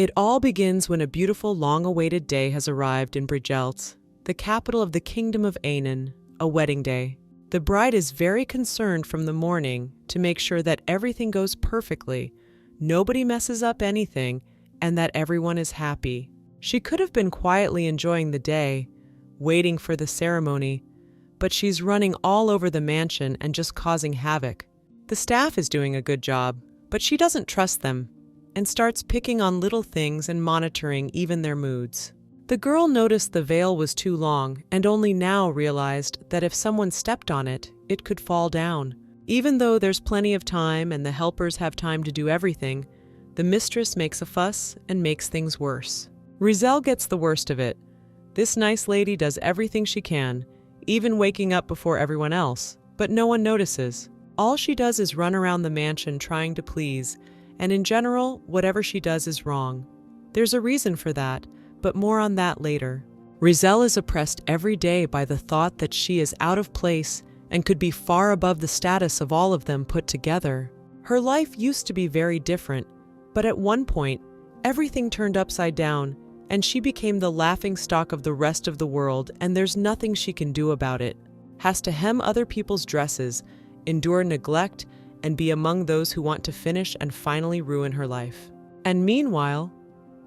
It all begins when a beautiful, long-awaited day has arrived in Brigelt, the capital of the Kingdom of Anan, a wedding day. The bride is very concerned from the morning to make sure that everything goes perfectly, nobody messes up anything, and that everyone is happy. She could have been quietly enjoying the day, waiting for the ceremony, but she's running all over the mansion and just causing havoc. The staff is doing a good job, but she doesn't trust them and starts picking on little things and monitoring even their moods. The girl noticed the veil was too long and only now realized that if someone stepped on it, it could fall down. Even though there's plenty of time and the helpers have time to do everything, the mistress makes a fuss and makes things worse. Rizel gets the worst of it. This nice lady does everything she can, even waking up before everyone else, but no one notices. All she does is run around the mansion trying to please, and in general, whatever she does is wrong. There's a reason for that, but more on that later. Rizel is oppressed every day by the thought that she is out of place and could be far above the status of all of them put together. Her life used to be very different, but at one point, everything turned upside down, and she became the laughingstock of the rest of the world, and there's nothing she can do about it. Has to hem other people's dresses, endure neglect, and be among those who want to finish and finally ruin her life. And meanwhile,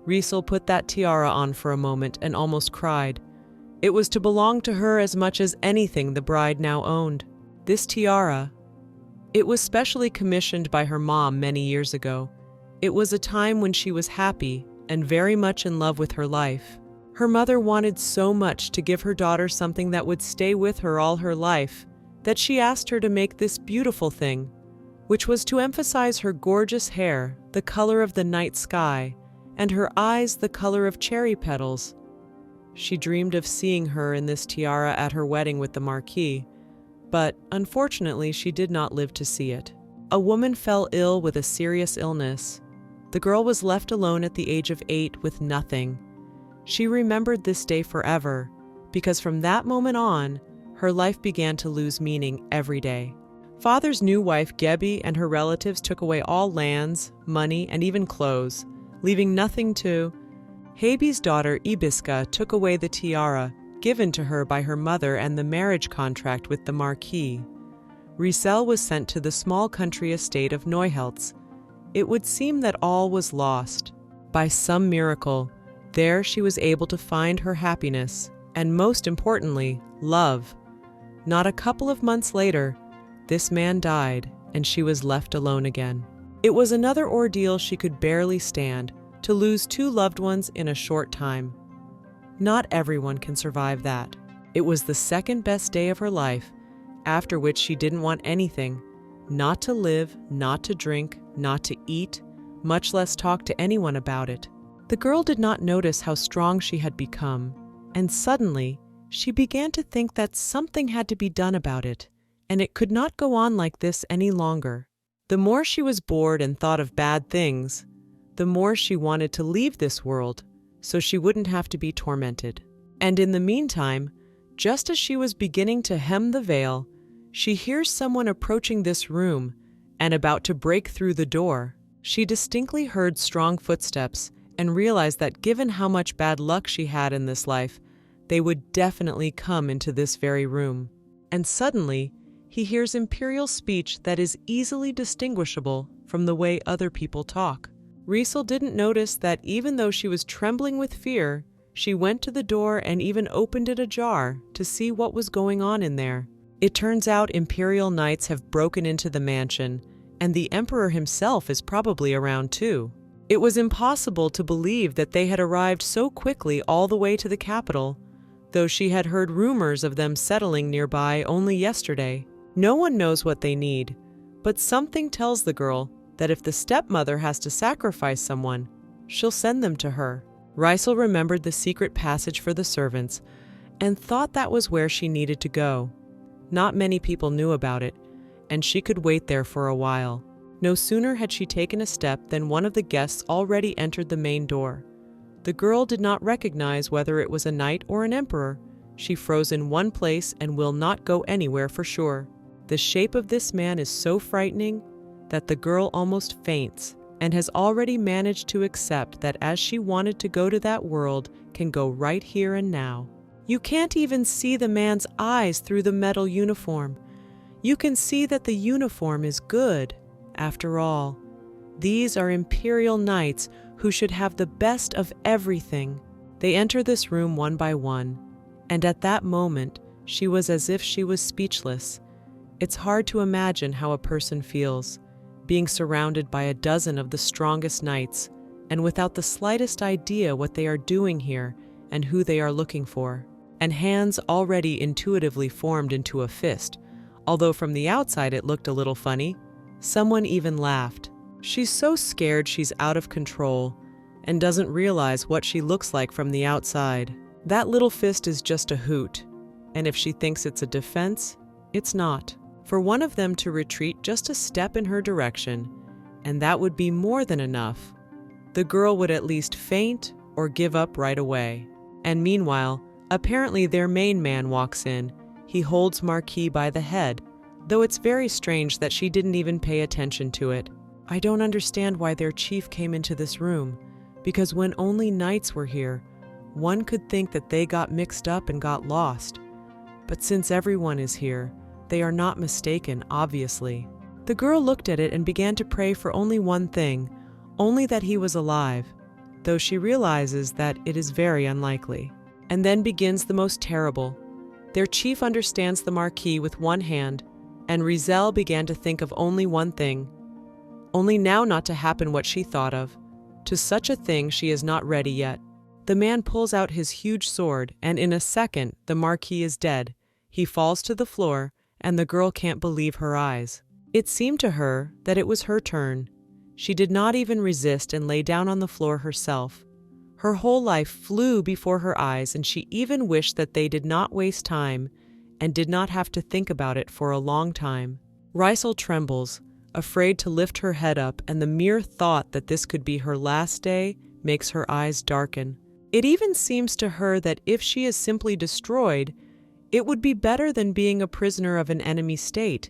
Rizel put that tiara on for a moment and almost cried. It was to belong to her as much as anything the bride now owned. This tiara, it was specially commissioned by her mom many years ago. It was a time when she was happy and very much in love with her life. Her mother wanted so much to give her daughter something that would stay with her all her life that she asked her to make this beautiful thing, which was to emphasize her gorgeous hair, the color of the night sky, and her eyes the color of cherry petals. She dreamed of seeing her in this tiara at her wedding with the Marquis, but unfortunately she did not live to see it. A woman fell ill with a serious illness. The girl was left alone at the age of 8 with nothing. She remembered this day forever, because from that moment on, her life began to lose meaning every day. Father's new wife, Gebi, and her relatives took away all lands, money, and even clothes, leaving nothing to... Habi's daughter, Ibiska, took away the tiara, given to her by her mother, and the marriage contract with the Marquis. Rizel was sent to the small country estate of Neuheltz. It would seem that all was lost. By some miracle, there she was able to find her happiness, and most importantly, love. Not a couple of months later, this man died, and she was left alone again. It was another ordeal she could barely stand, to lose 2 loved ones in a short time. Not everyone can survive that. It was the second best day of her life, after which she didn't want anything, not to live, not to drink, not to eat, much less talk to anyone about it. The girl did not notice how strong she had become, and suddenly she began to think that something had to be done about it, and it could not go on like this any longer. The more she was bored and thought of bad things, the more she wanted to leave this world so she wouldn't have to be tormented. And in the meantime, just as she was beginning to hem the veil, she hears someone approaching this room and about to break through the door. She distinctly heard strong footsteps and realized that given how much bad luck she had in this life, they would definitely come into this very room. And suddenly, he hears Imperial speech that is easily distinguishable from the way other people talk. Rizel didn't notice that even though she was trembling with fear, she went to the door and even opened it ajar to see what was going on in there. It turns out Imperial knights have broken into the mansion, and the Emperor himself is probably around too. It was impossible to believe that they had arrived so quickly all the way to the capital, though she had heard rumors of them settling nearby only yesterday. No one knows what they need, but something tells the girl that if the stepmother has to sacrifice someone, she'll send them to her. Rizel remembered the secret passage for the servants and thought that was where she needed to go. Not many people knew about it, and she could wait there for a while. No sooner had she taken a step than one of the guests already entered the main door. The girl did not recognize whether it was a knight or an emperor. She froze in one place and will not go anywhere for sure. The shape of this man is so frightening that the girl almost faints, and has already managed to accept that as she wanted to go to that world can go right here and now. You can't even see the man's eyes through the metal uniform. You can see that the uniform is good. After all, these are Imperial knights who should have the best of everything. They enter this room one by one, and at that moment, she was as if she was speechless. It's hard to imagine how a person feels, being surrounded by a dozen of the strongest knights, and without the slightest idea what they are doing here and who they are looking for, and hands already intuitively formed into a fist, although from the outside it looked a little funny. Someone even laughed. She's so scared she's out of control and doesn't realize what she looks like from the outside. That little fist is just a hoot, and if she thinks it's a defense, it's not. For one of them to retreat just a step in her direction, and that would be more than enough, the girl would at least faint or give up right away. And meanwhile, apparently their main man walks in. He holds Marquis by the head, though it's very strange that she didn't even pay attention to it. I don't understand why their chief came into this room, because when only knights were here, one could think that they got mixed up and got lost. But since everyone is here, they are not mistaken, obviously. The girl looked at it and began to pray for only one thing, only that he was alive, though she realizes that it is very unlikely. And then begins the most terrible. Their chief understands the Marquis with one hand, and Rizel began to think of only one thing, only now not to happen what she thought of. To such a thing she is not ready yet. The man pulls out his huge sword, and in a second the Marquis is dead. He falls to the floor, and the girl can't believe her eyes. It seemed to her that it was her turn. She did not even resist and lay down on the floor herself. Her whole life flew before her eyes, and she even wished that they did not waste time and did not have to think about it for a long time. Rizel trembles, afraid to lift her head up, and the mere thought that this could be her last day makes her eyes darken. It even seems to her that if she is simply destroyed, it would be better than being a prisoner of an enemy state.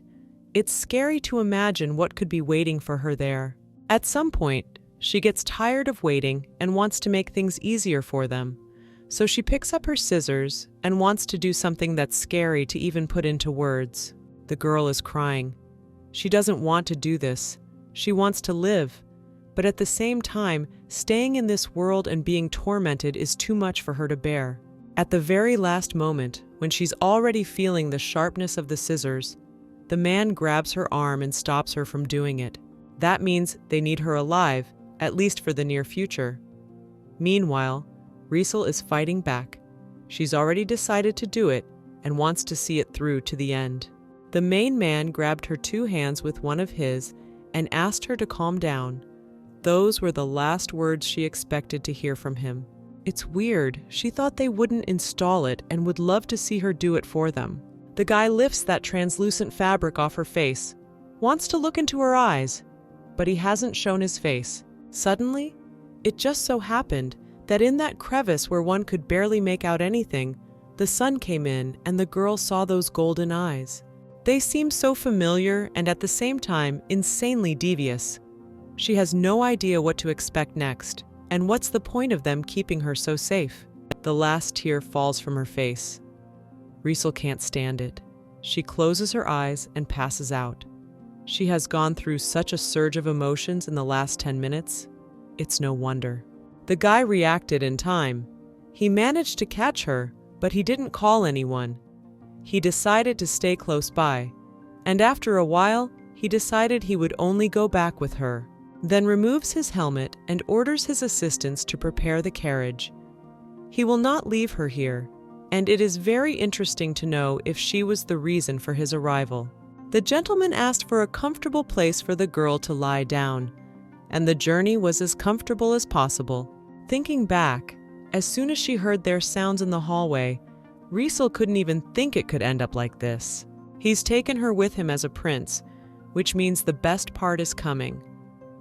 It's scary to imagine what could be waiting for her there. At some point, she gets tired of waiting and wants to make things easier for them. So she picks up her scissors and wants to do something that's scary to even put into words. The girl is crying. She doesn't want to do this. She wants to live. But at the same time, staying in this world and being tormented is too much for her to bear. At the very last moment, when she's already feeling the sharpness of the scissors, the man grabs her arm and stops her from doing it. That means they need her alive, at least for the near future. Meanwhile, Rizel is fighting back. She's already decided to do it and wants to see it through to the end. The main man grabbed her two hands with one of his and asked her to calm down. Those were the last words she expected to hear from him. It's weird. She thought they wouldn't install it and would love to see her do it for them. The guy lifts that translucent fabric off her face, wants to look into her eyes, but he hasn't shown his face. Suddenly, it just so happened that in that crevice where one could barely make out anything, the sun came in and the girl saw those golden eyes. They seem so familiar and at the same time insanely devious. She has no idea what to expect next, and what's the point of them keeping her so safe? The last tear falls from her face. Rizel can't stand it. She closes her eyes and passes out. She has gone through such a surge of emotions in the last 10 minutes. It's no wonder. The guy reacted in time. He managed to catch her, but he didn't call anyone. He decided to stay close by, and after a while, he decided he would only go back with her, then removes his helmet and orders his assistants to prepare the carriage. He will not leave her here, and it is very interesting to know if she was the reason for his arrival. The gentleman asked for a comfortable place for the girl to lie down, and the journey was as comfortable as possible. Thinking back, as soon as she heard their sounds in the hallway, Rizel couldn't even think it could end up like this. He's taken her with him as a prince, which means the best part is coming.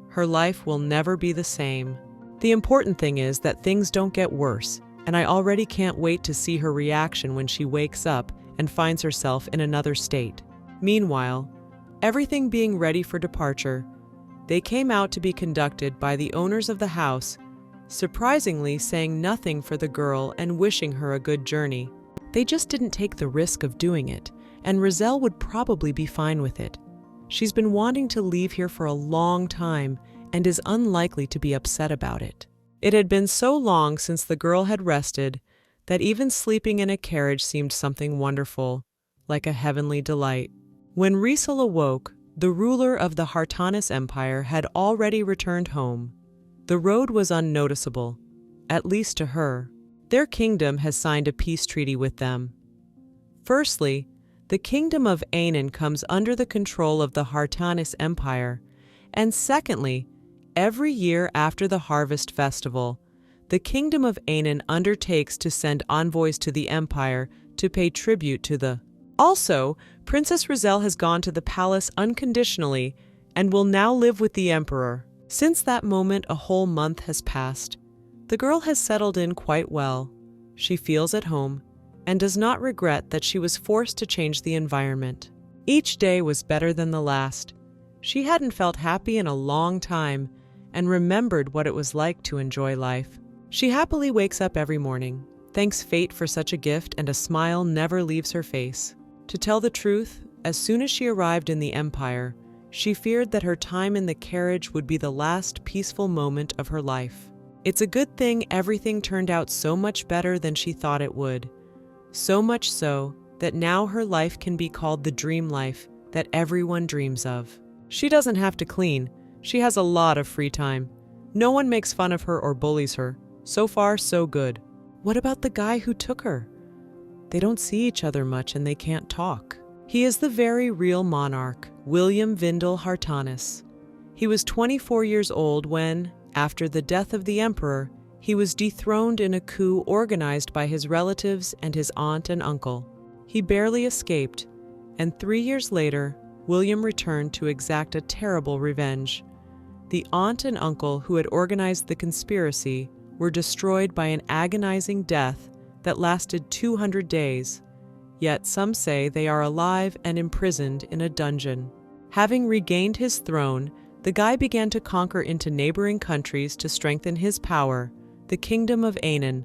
Her life will never be the same. The important thing is that things don't get worse, and I already can't wait to see her reaction when she wakes up and finds herself in another state. Meanwhile, everything being ready for departure, They came out to be conducted by the owners of the house, surprisingly saying nothing for the girl and wishing her a good journey. They just didn't take the risk of doing it, and Roselle would probably be fine with it. She's been wanting to leave here for a long time and is unlikely to be upset about it. It had been so long since the girl had rested that even sleeping in a carriage seemed something wonderful, like a heavenly delight. When Riesel awoke, the ruler of the Hartanis Empire had already returned home. The road was unnoticeable, at least to her. Their kingdom has signed a peace treaty with them. Firstly, the kingdom of Anan comes under the control of the Hartanis Empire, and secondly, every year after the harvest festival, the kingdom of Anan undertakes to send envoys to the empire to pay tribute to the. Also, Princess Roselle has gone to the palace unconditionally and will now live with the emperor. Since that moment, a whole month has passed. The girl has settled in quite well. She feels at home and does not regret that she was forced to change the environment. Each day was better than the last. She hadn't felt happy in a long time and remembered what it was like to enjoy life. She happily wakes up every morning, thanks fate for such a gift, and a smile never leaves her face. To tell the truth, as soon as she arrived in the Empire, she feared that her time in the carriage would be the last peaceful moment of her life. It's a good thing everything turned out so much better than she thought it would. So much so that now her life can be called the dream life that everyone dreams of. She doesn't have to clean. She has a lot of free time. No one makes fun of her or bullies her. So far, so good. What about the guy who took her? They don't see each other much and they can't talk. He is the very real monarch, William Vindel Hartanis. He was 24 years old when, after the death of the emperor, he was dethroned in a coup organized by his relatives and his aunt and uncle. He barely escaped, and 3 years later, William returned to exact a terrible revenge. The aunt and uncle who had organized the conspiracy were destroyed by an agonizing death that lasted 200 days, yet some say they are alive and imprisoned in a dungeon. Having regained his throne, the guy began to conquer into neighboring countries to strengthen his power, the Kingdom of Anan,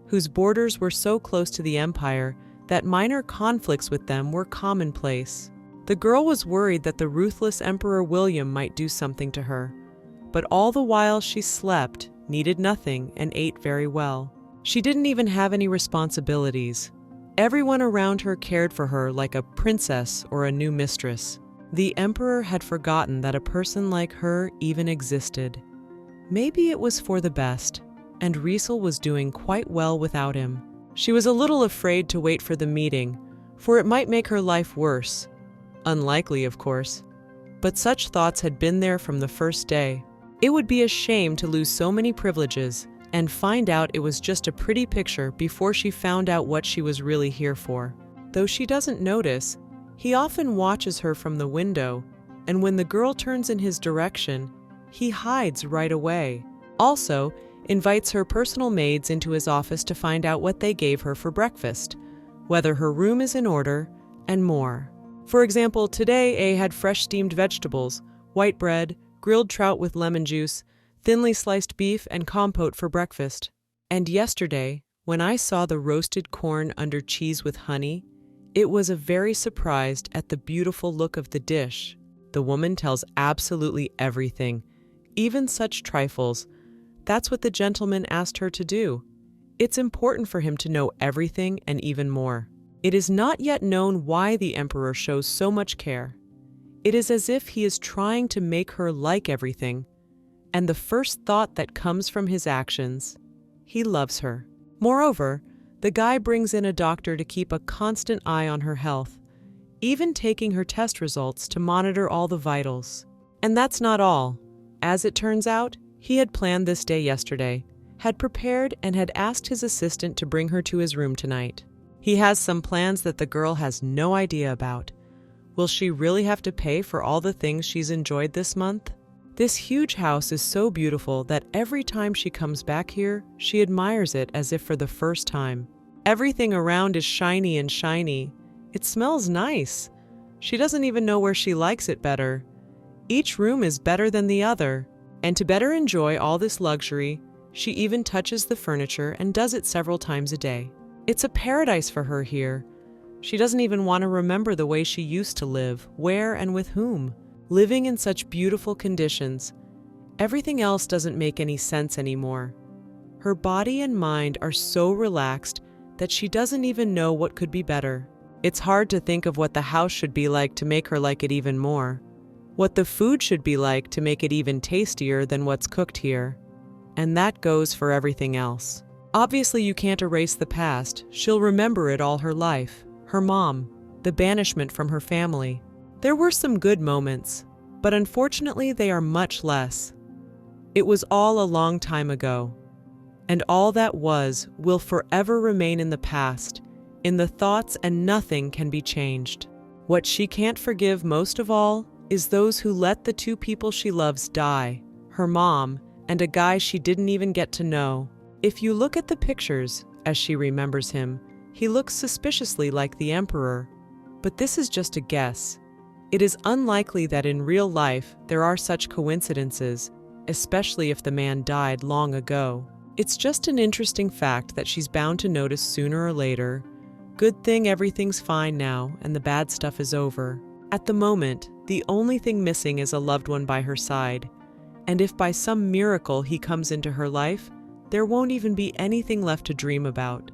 whose borders were so close to the empire that minor conflicts with them were commonplace. The girl was worried that the ruthless Emperor William might do something to her, but all the while she slept, needed nothing, and ate very well. She didn't even have any responsibilities. Everyone around her cared for her like a princess or a new mistress. The emperor had forgotten that a person like her even existed. Maybe it was for the best, and Riesel was doing quite well without him. She was a little afraid to wait for the meeting, for it might make her life worse. Unlikely, of course, but such thoughts had been there from the first day. It would be a shame to lose so many privileges and find out it was just a pretty picture before she found out what she was really here for. Though she doesn't notice, he often watches her from the window, and when the girl turns in his direction, he hides right away. Also, invites her personal maids into his office to find out what they gave her for breakfast, whether her room is in order, and more. For example, today A had fresh steamed vegetables, white bread, grilled trout with lemon juice, thinly sliced beef, and compote for breakfast. And yesterday, when I saw the roasted corn under cheese with honey, it was very surprised at the beautiful look of the dish. The woman tells absolutely everything, even such trifles. That's what the gentleman asked her to do. It's important for him to know everything and even more. It is not yet known why the emperor shows so much care. It is as if he is trying to make her like everything, and the first thought that comes from his actions, he loves her. Moreover, the guy brings in a doctor to keep a constant eye on her health, even taking her test results to monitor all the vitals. And that's not all. As it turns out, he had planned this day yesterday, had prepared, and had asked his assistant to bring her to his room tonight. He has some plans that the girl has no idea about. Will she really have to pay for all the things she's enjoyed this month? This huge house is so beautiful that every time she comes back here, she admires it as if for the first time. Everything around is shiny and shiny. It smells nice. She doesn't even know where she likes it better. Each room is better than the other, and to better enjoy all this luxury, she even touches the furniture and does it several times a day. It's a paradise for her here. She doesn't even want to remember the way she used to live, where and with whom. Living in such beautiful conditions, everything else doesn't make any sense anymore. Her body and mind are so relaxed that she doesn't even know what could be better. It's hard to think of what the house should be like to make her like it even more. What the food should be like to make it even tastier than what's cooked here. And that goes for everything else. Obviously, you can't erase the past. She'll remember it all her life. Her mom, the banishment from her family. There were some good moments, but unfortunately they are much less. It was all a long time ago. And all that will forever remain in the past, in the thoughts, and nothing can be changed. What she can't forgive most of all is those who let the two people she loves die, her mom and a guy she didn't even get to know. If you look at the pictures, as she remembers him, he looks suspiciously like the Emperor. But this is just a guess. It is unlikely that in real life there are such coincidences, especially if the man died long ago. It's just an interesting fact that she's bound to notice sooner or later. Good thing everything's fine now and the bad stuff is over. At the moment, the only thing missing is a loved one by her side. And if by some miracle he comes into her life, there won't even be anything left to dream about.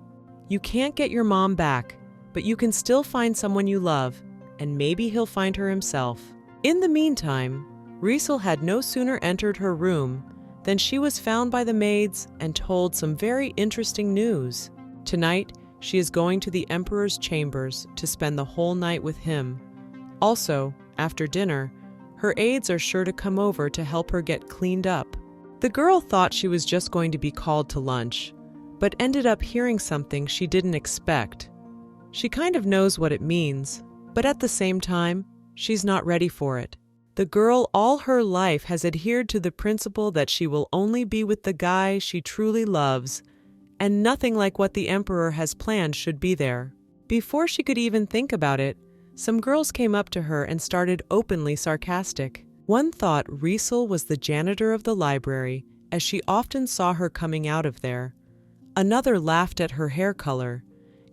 You can't get your mom back, but you can still find someone you love, and maybe he'll find her himself. In the meantime, Riesel had no sooner entered her room than she was found by the maids and told some very interesting news. Tonight, she is going to the Emperor's chambers to spend the whole night with him. Also, after dinner, her aides are sure to come over to help her get cleaned up. The girl thought she was just going to be called to lunch, but ended up hearing something she didn't expect. She kind of knows what it means, but at the same time, she's not ready for it. The girl all her life has adhered to the principle that she will only be with the guy she truly loves, and nothing like what the Emperor has planned should be there. Before she could even think about it, some girls came up to her and started openly sarcastic. One thought Riesel was the janitor of the library, as she often saw her coming out of there. Another laughed at her hair color,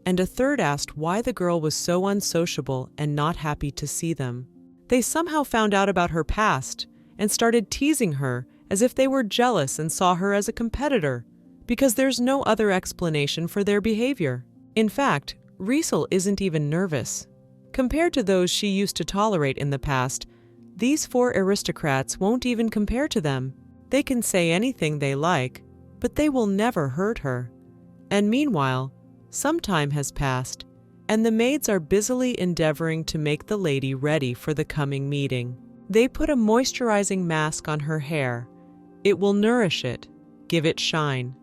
and a third asked why the girl was so unsociable and not happy to see them. They somehow found out about her past and started teasing her as if they were jealous and saw her as a competitor, because there's no other explanation for their behavior. In fact, Riesel isn't even nervous. Compared to those she used to tolerate in the past, these four aristocrats won't even compare to them. They can say anything they like, but they will never hurt her. And meanwhile, some time has passed, and the maids are busily endeavoring to make the lady ready for the coming meeting. They put a moisturizing mask on her hair. It will nourish it, give it shine.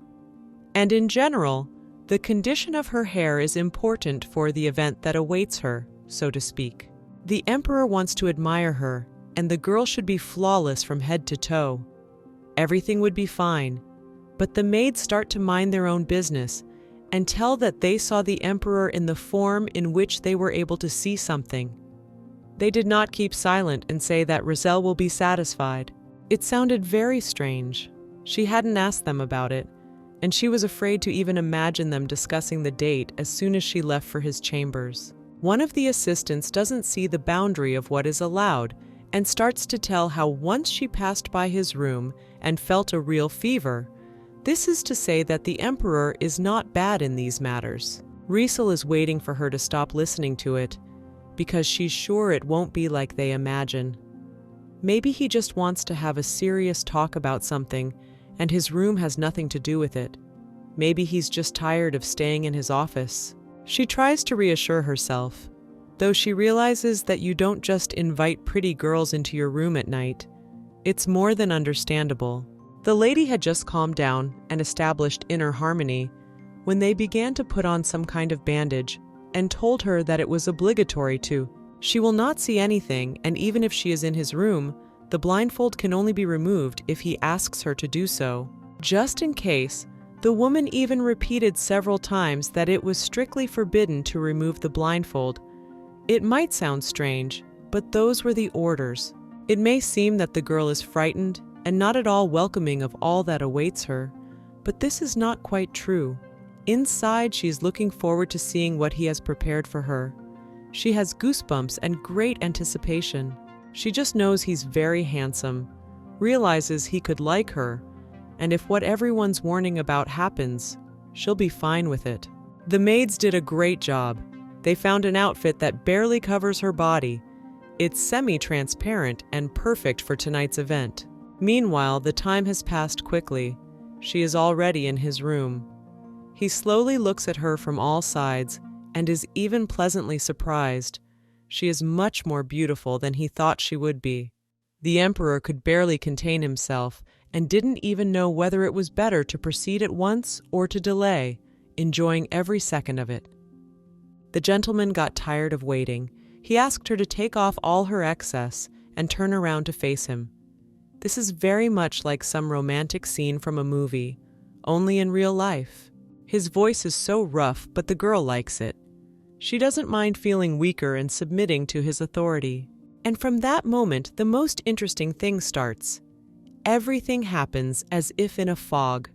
And in general, the condition of her hair is important for the event that awaits her, so to speak. The Emperor wants to admire her, and the girl should be flawless from head to toe. Everything would be fine, but the maids start to mind their own business and tell that they saw the Emperor in the form in which they were able to see something. They did not keep silent and say that Riesel will be satisfied. It sounded very strange. She hadn't asked them about it, and she was afraid to even imagine them discussing the date as soon as she left for his chambers. One of the assistants doesn't see the boundary of what is allowed and starts to tell how once she passed by his room and felt a real fever. This is to say that the Emperor is not bad in these matters. Riesel is waiting for her to stop listening to it, because she's sure it won't be like they imagine. Maybe he just wants to have a serious talk about something, and his room has nothing to do with it. Maybe he's just tired of staying in his office. She tries to reassure herself, though she realizes that you don't just invite pretty girls into your room at night. It's more than understandable. The lady had just calmed down and established inner harmony when they began to put on some kind of bandage and told her that it was obligatory to. She will not see anything, and even if she is in his room, the blindfold can only be removed if he asks her to do so. Just in case, the woman even repeated several times that it was strictly forbidden to remove the blindfold. It might sound strange, but those were the orders. It may seem that the girl is frightened and not at all welcoming of all that awaits her, but this is not quite true. Inside, she is looking forward to seeing what he has prepared for her. She has goosebumps and great anticipation. She just knows he's very handsome, realizes he could like her, and if what everyone's warning about happens, she'll be fine with it. The maids did a great job. They found an outfit that barely covers her body. It's semi-transparent and perfect for tonight's event. Meanwhile, the time has passed quickly. She is already in his room. He slowly looks at her from all sides and is even pleasantly surprised. She is much more beautiful than he thought she would be. The emperor could barely contain himself and didn't even know whether it was better to proceed at once or to delay, enjoying every second of it. The gentleman got tired of waiting. He asked her to take off all her excess and turn around to face him. This is very much like some romantic scene from a movie, only in real life. His voice is so rough, but the girl likes it. She doesn't mind feeling weaker and submitting to his authority. And from that moment, the most interesting thing starts. Everything happens as if in a fog.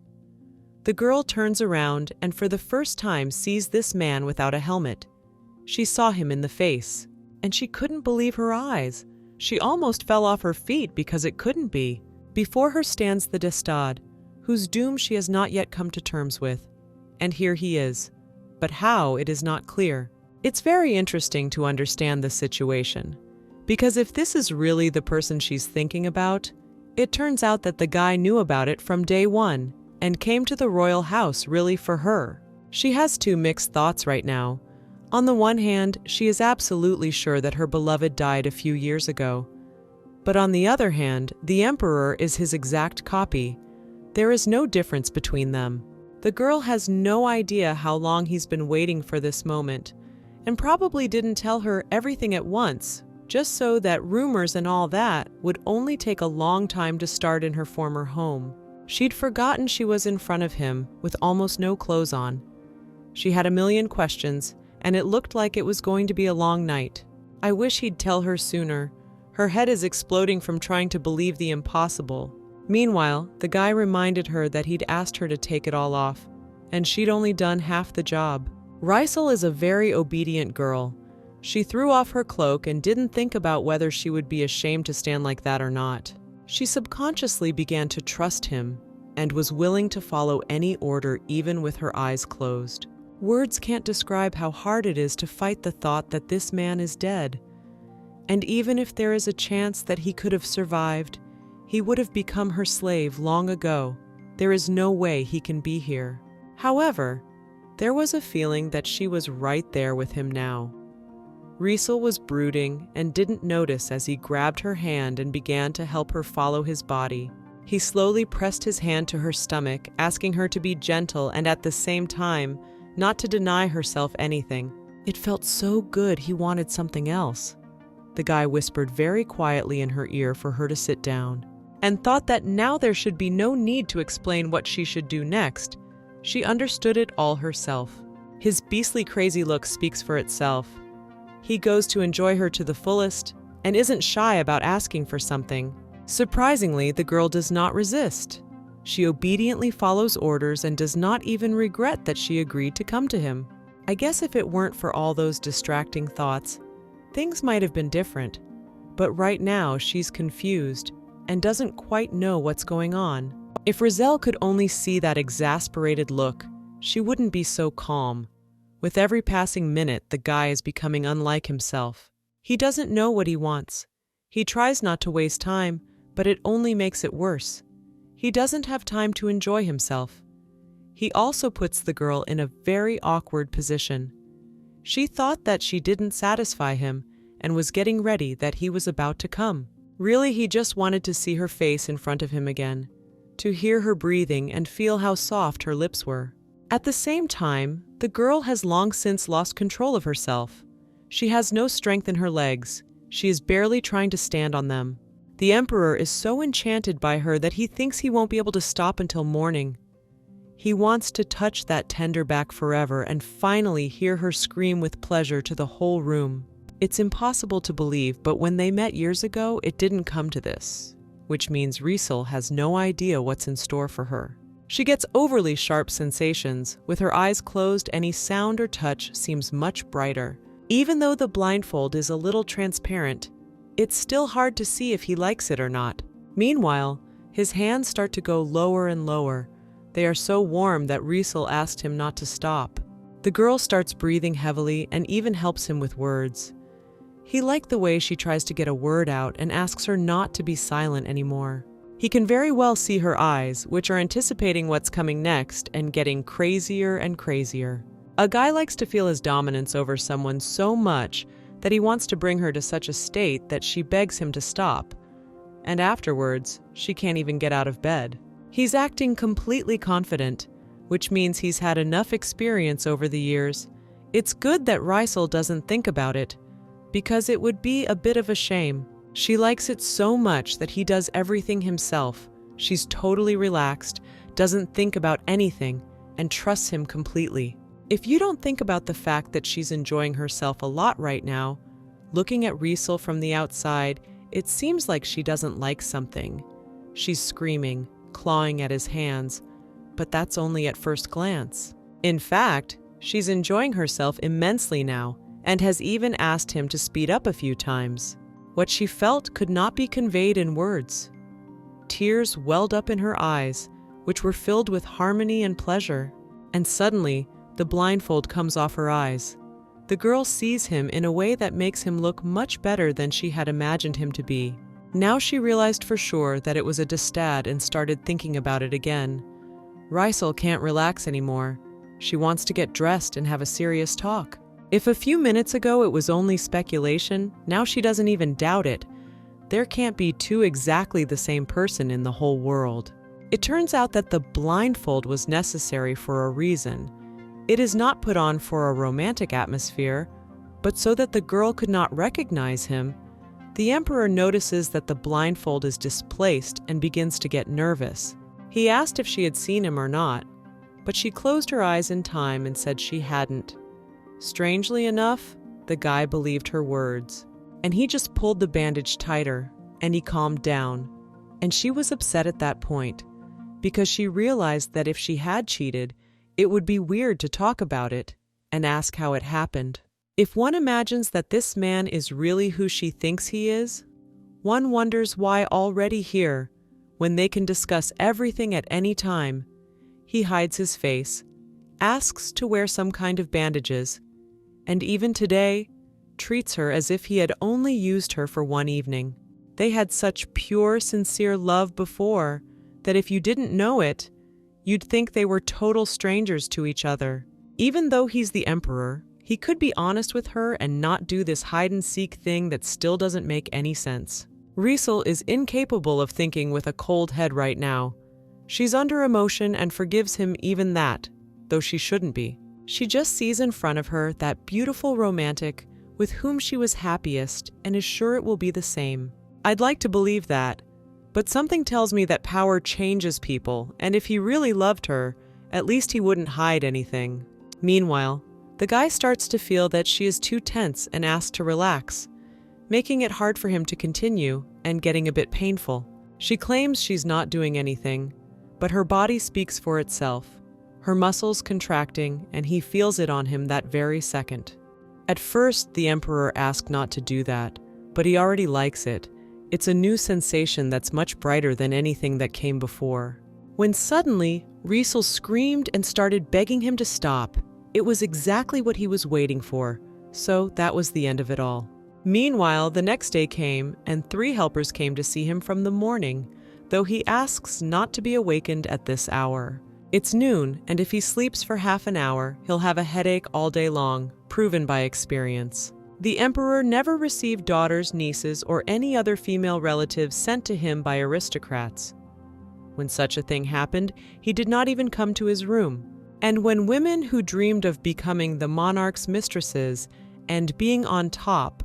The girl turns around and for the first time sees this man without a helmet. She saw him in the face, and she couldn't believe her eyes. She almost fell off her feet because it couldn't be. Before her stands the Destad, whose doom she has not yet come to terms with. And here he is. But how, it is not clear. It's very interesting to understand the situation. Because if this is really the person she's thinking about, it turns out that the guy knew about it from day one and came to the royal house really for her. She has two mixed thoughts right now. On the one hand, she is absolutely sure that her beloved died a few years ago. But on the other hand, the emperor is his exact copy. There is no difference between them. The girl has no idea how long he's been waiting for this moment, and probably didn't tell her everything at once, just so that rumors and all that would only take a long time to start in her former home. She'd forgotten she was in front of him with almost no clothes on. She had a million questions, and it looked like it was going to be a long night. I wish he'd tell her sooner. Her head is exploding from trying to believe the impossible. Meanwhile, the guy reminded her that he'd asked her to take it all off, and she'd only done half the job. Rysel is a very obedient girl. She threw off her cloak and didn't think about whether she would be ashamed to stand like that or not. She subconsciously began to trust him and was willing to follow any order even with her eyes closed. Words can't describe how hard it is to fight the thought that this man is dead. And even if there is a chance that he could have survived, he would have become her slave long ago. There is no way he can be here. However, there was a feeling that she was right there with him now. Rysel was brooding and didn't notice as he grabbed her hand and began to help her follow his body. He slowly pressed his hand to her stomach, asking her to be gentle and at the same time, not to deny herself anything. It felt so good he wanted something else. The guy whispered very quietly in her ear for her to sit down, and thought that now there should be no need to explain what she should do next. She understood it all herself. His beastly crazy look speaks for itself. He goes to enjoy her to the fullest and isn't shy about asking for something. Surprisingly, the girl does not resist. She obediently follows orders and does not even regret that she agreed to come to him. I guess if it weren't for all those distracting thoughts, things might have been different. But right now, she's confused and doesn't quite know what's going on. If Rysel could only see that exasperated look, she wouldn't be so calm. With every passing minute, the guy is becoming unlike himself. He doesn't know what he wants. He tries not to waste time, but it only makes it worse. He doesn't have time to enjoy himself. He also puts the girl in a very awkward position. She thought that she didn't satisfy him and was getting ready that he was about to come. Really, he just wanted to see her face in front of him again, to hear her breathing and feel how soft her lips were. At the same time, the girl has long since lost control of herself. She has no strength in her legs. She is barely trying to stand on them. The emperor is so enchanted by her that he thinks he won't be able to stop until morning. He wants to touch that tender back forever and finally hear her scream with pleasure to the whole room. It's impossible to believe, but when they met years ago, it didn't come to this, which means Riesel has no idea what's in store for her. She gets overly sharp sensations. With her eyes closed, any sound or touch seems much brighter. Even though the blindfold is a little transparent, it's still hard to see if he likes it or not. Meanwhile, his hands start to go lower and lower. They are so warm that Riesel asked him not to stop. The girl starts breathing heavily and even helps him with words. He liked the way she tries to get a word out and asks her not to be silent anymore. He can very well see her eyes, which are anticipating what's coming next and getting crazier and crazier. A guy likes to feel his dominance over someone so much that he wants to bring her to such a state that she begs him to stop. And afterwards, she can't even get out of bed. He's acting completely confident, which means he's had enough experience over the years. It's good that Riesel doesn't think about it, because it would be a bit of a shame. She likes it so much that he does everything himself. She's totally relaxed, doesn't think about anything, and trusts him completely. If you don't think about the fact that she's enjoying herself a lot right now, looking at Riesel from the outside, it seems like she doesn't like something. She's screaming, clawing at his hands, but that's only at first glance. In fact, she's enjoying herself immensely now and has even asked him to speed up a few times. What she felt could not be conveyed in words. Tears welled up in her eyes, which were filled with harmony and pleasure, and suddenly the blindfold comes off her eyes. The girl sees him in a way that makes him look much better than she had imagined him to be. Now she realized for sure that it was a distad and started thinking about it again. Riesel can't relax anymore. She wants to get dressed and have a serious talk. If a few minutes ago it was only speculation, now she doesn't even doubt it. There can't be two exactly the same person in the whole world. It turns out that the blindfold was necessary for a reason. It is not put on for a romantic atmosphere, but so that the girl could not recognize him. The emperor notices that the blindfold is displaced and begins to get nervous. He asked if she had seen him or not, but she closed her eyes in time and said she hadn't. Strangely enough, the guy believed her words, and he just pulled the bandage tighter, and he calmed down. And she was upset at that point, because she realized that if she had cheated, it would be weird to talk about it and ask how it happened. If one imagines that this man is really who she thinks he is, one wonders why already here, when they can discuss everything at any time, he hides his face, asks to wear some kind of bandages, and even today, treats her as if he had only used her for one evening. They had such pure, sincere love before that if you didn't know it, you'd think they were total strangers to each other. Even though he's the emperor, he could be honest with her and not do this hide-and-seek thing that still doesn't make any sense. Riesel is incapable of thinking with a cold head right now. She's under emotion and forgives him even that, though she shouldn't be. She just sees in front of her that beautiful romantic with whom she was happiest and is sure it will be the same. I'd like to believe that, but something tells me that power changes people, and if he really loved her, at least he wouldn't hide anything. Meanwhile, the guy starts to feel that she is too tense and asks to relax, making it hard for him to continue and getting a bit painful. She claims she's not doing anything, but her body speaks for itself, her muscles contracting, and he feels it on him that very second. At first, the emperor asked not to do that, but he already likes it. It's a new sensation that's much brighter than anything that came before. When suddenly, Riesel screamed and started begging him to stop. It was exactly what he was waiting for, so that was the end of it all. Meanwhile, the next day came, and 3 helpers came to see him from the morning, though he asks not to be awakened at this hour. It's noon, and if he sleeps for half an hour, he'll have a headache all day long, proven by experience. The emperor never received daughters, nieces, or any other female relatives sent to him by aristocrats. When such a thing happened, he did not even come to his room. And when women who dreamed of becoming the monarch's mistresses and being on top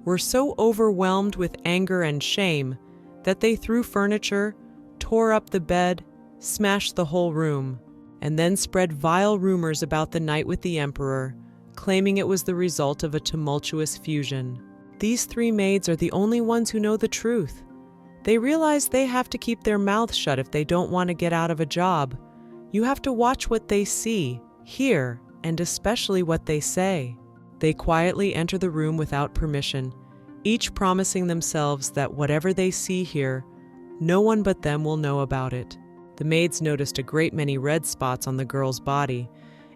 were so overwhelmed with anger and shame that they threw furniture, tore up the bed, smashed the whole room, and then spread vile rumors about the night with the emperor, claiming it was the result of a tumultuous fusion. These 3 maids are the only ones who know the truth. They realize they have to keep their mouths shut if they don't want to get out of a job. You have to watch what they see, hear, and especially what they say. They quietly enter the room without permission, each promising themselves that whatever they see here, no one but them will know about it. The maids noticed a great many red spots on the girl's body,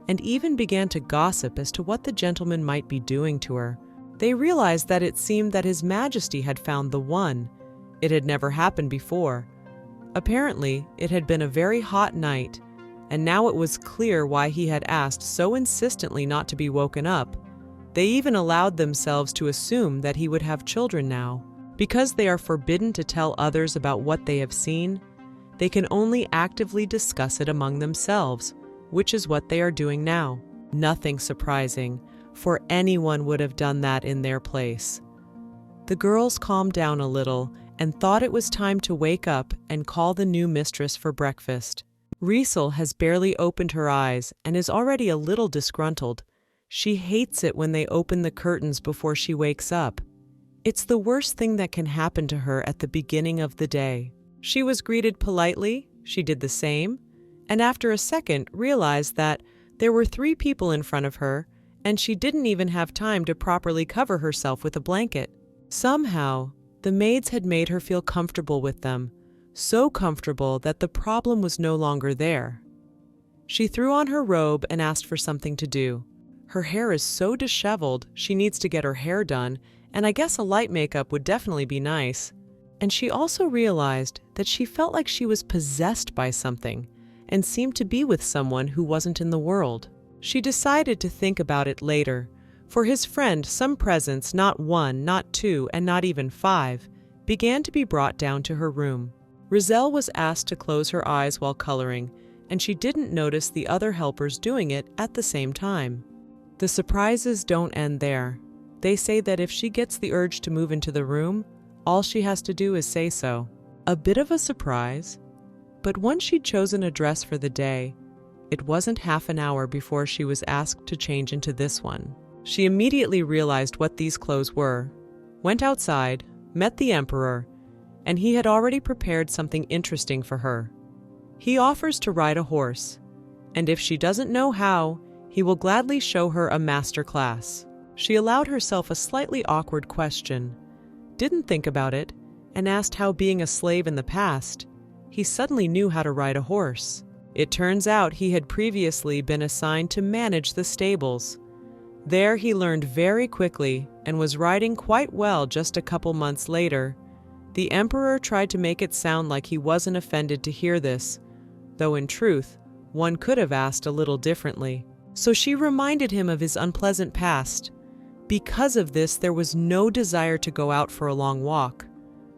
and even began to gossip as to what the gentleman might be doing to her. They realized that it seemed that His Majesty had found the one. It had never happened before. Apparently, it had been a very hot night, and now it was clear why he had asked so insistently not to be woken up. They even allowed themselves to assume that he would have children now. Because they are forbidden to tell others about what they have seen, they can only actively discuss it among themselves, which is what they are doing now. Nothing surprising, for anyone would have done that in their place. The girls calmed down a little and thought it was time to wake up and call the new mistress for breakfast. Riesel has barely opened her eyes and is already a little disgruntled. She hates it when they open the curtains before she wakes up. It's the worst thing that can happen to her at the beginning of the day. She was greeted politely, she did the same, and after a second realized that there were 3 people in front of her, and she didn't even have time to properly cover herself with a blanket. Somehow, the maids had made her feel comfortable with them, so comfortable that the problem was no longer there. She threw on her robe and asked for something to do. Her hair is so disheveled, she needs to get her hair done, and I guess a light makeup would definitely be nice. And she also realized that she felt like she was possessed by something and seemed to be with someone who wasn't in the world. She decided to think about it later. For his friend, some presents, not 1, not 2, and not even 5, began to be brought down to her room. Riesel was asked to close her eyes while coloring, and she didn't notice the other helpers doing it at the same time. The surprises don't end there. They say that if she gets the urge to move into the room, all she has to do is say so. A bit of a surprise, but once she'd chosen a dress for the day, it wasn't half an hour before she was asked to change into this one. She immediately realized what these clothes were, went outside, met the Emperor, and he had already prepared something interesting for her. He offers to ride a horse, and if she doesn't know how, he will gladly show her a master class. She allowed herself a slightly awkward question, didn't think about it, and asked how, being a slave in the past, he suddenly knew how to ride a horse. It turns out he had previously been assigned to manage the stables. There he learned very quickly and was riding quite well just a couple months later. The Emperor tried to make it sound like he wasn't offended to hear this, though in truth, one could have asked a little differently. So she reminded him of his unpleasant past. Because of this, there was no desire to go out for a long walk.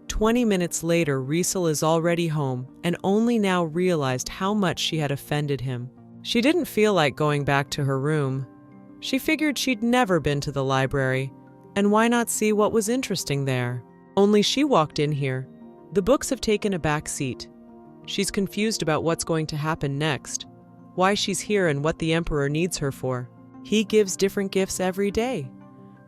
20 minutes later, Riesel is already home and only now realized how much she had offended him. She didn't feel like going back to her room. She figured she'd never been to the library, and why not see what was interesting there? Only she walked in here. The books have taken a back seat. She's confused about what's going to happen next, why she's here and what the Emperor needs her for. He gives different gifts every day.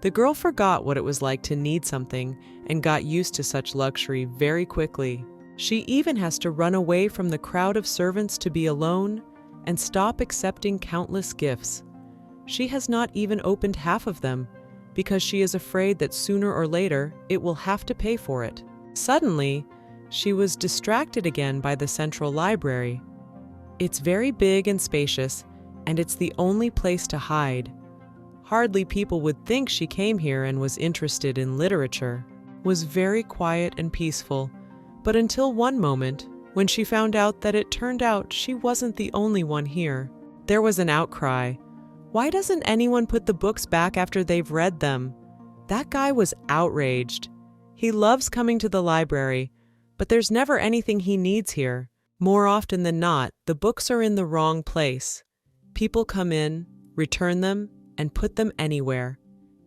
The girl forgot what it was like to need something and got used to such luxury very quickly. She even has to run away from the crowd of servants to be alone and stop accepting countless gifts. She has not even opened half of them because she is afraid that sooner or later it will have to pay for it. Suddenly, she was distracted again by the central library. It's very big and spacious, and it's the only place to hide. Hardly people would think she came here and was interested in literature. Was very quiet and peaceful, but until one moment, when she found out that it turned out she wasn't the only one here. There was an outcry. Why doesn't anyone put the books back after they've read them? That guy was outraged. He loves coming to the library, but there's never anything he needs here. More often than not, the books are in the wrong place. People come in, return them, and put them anywhere,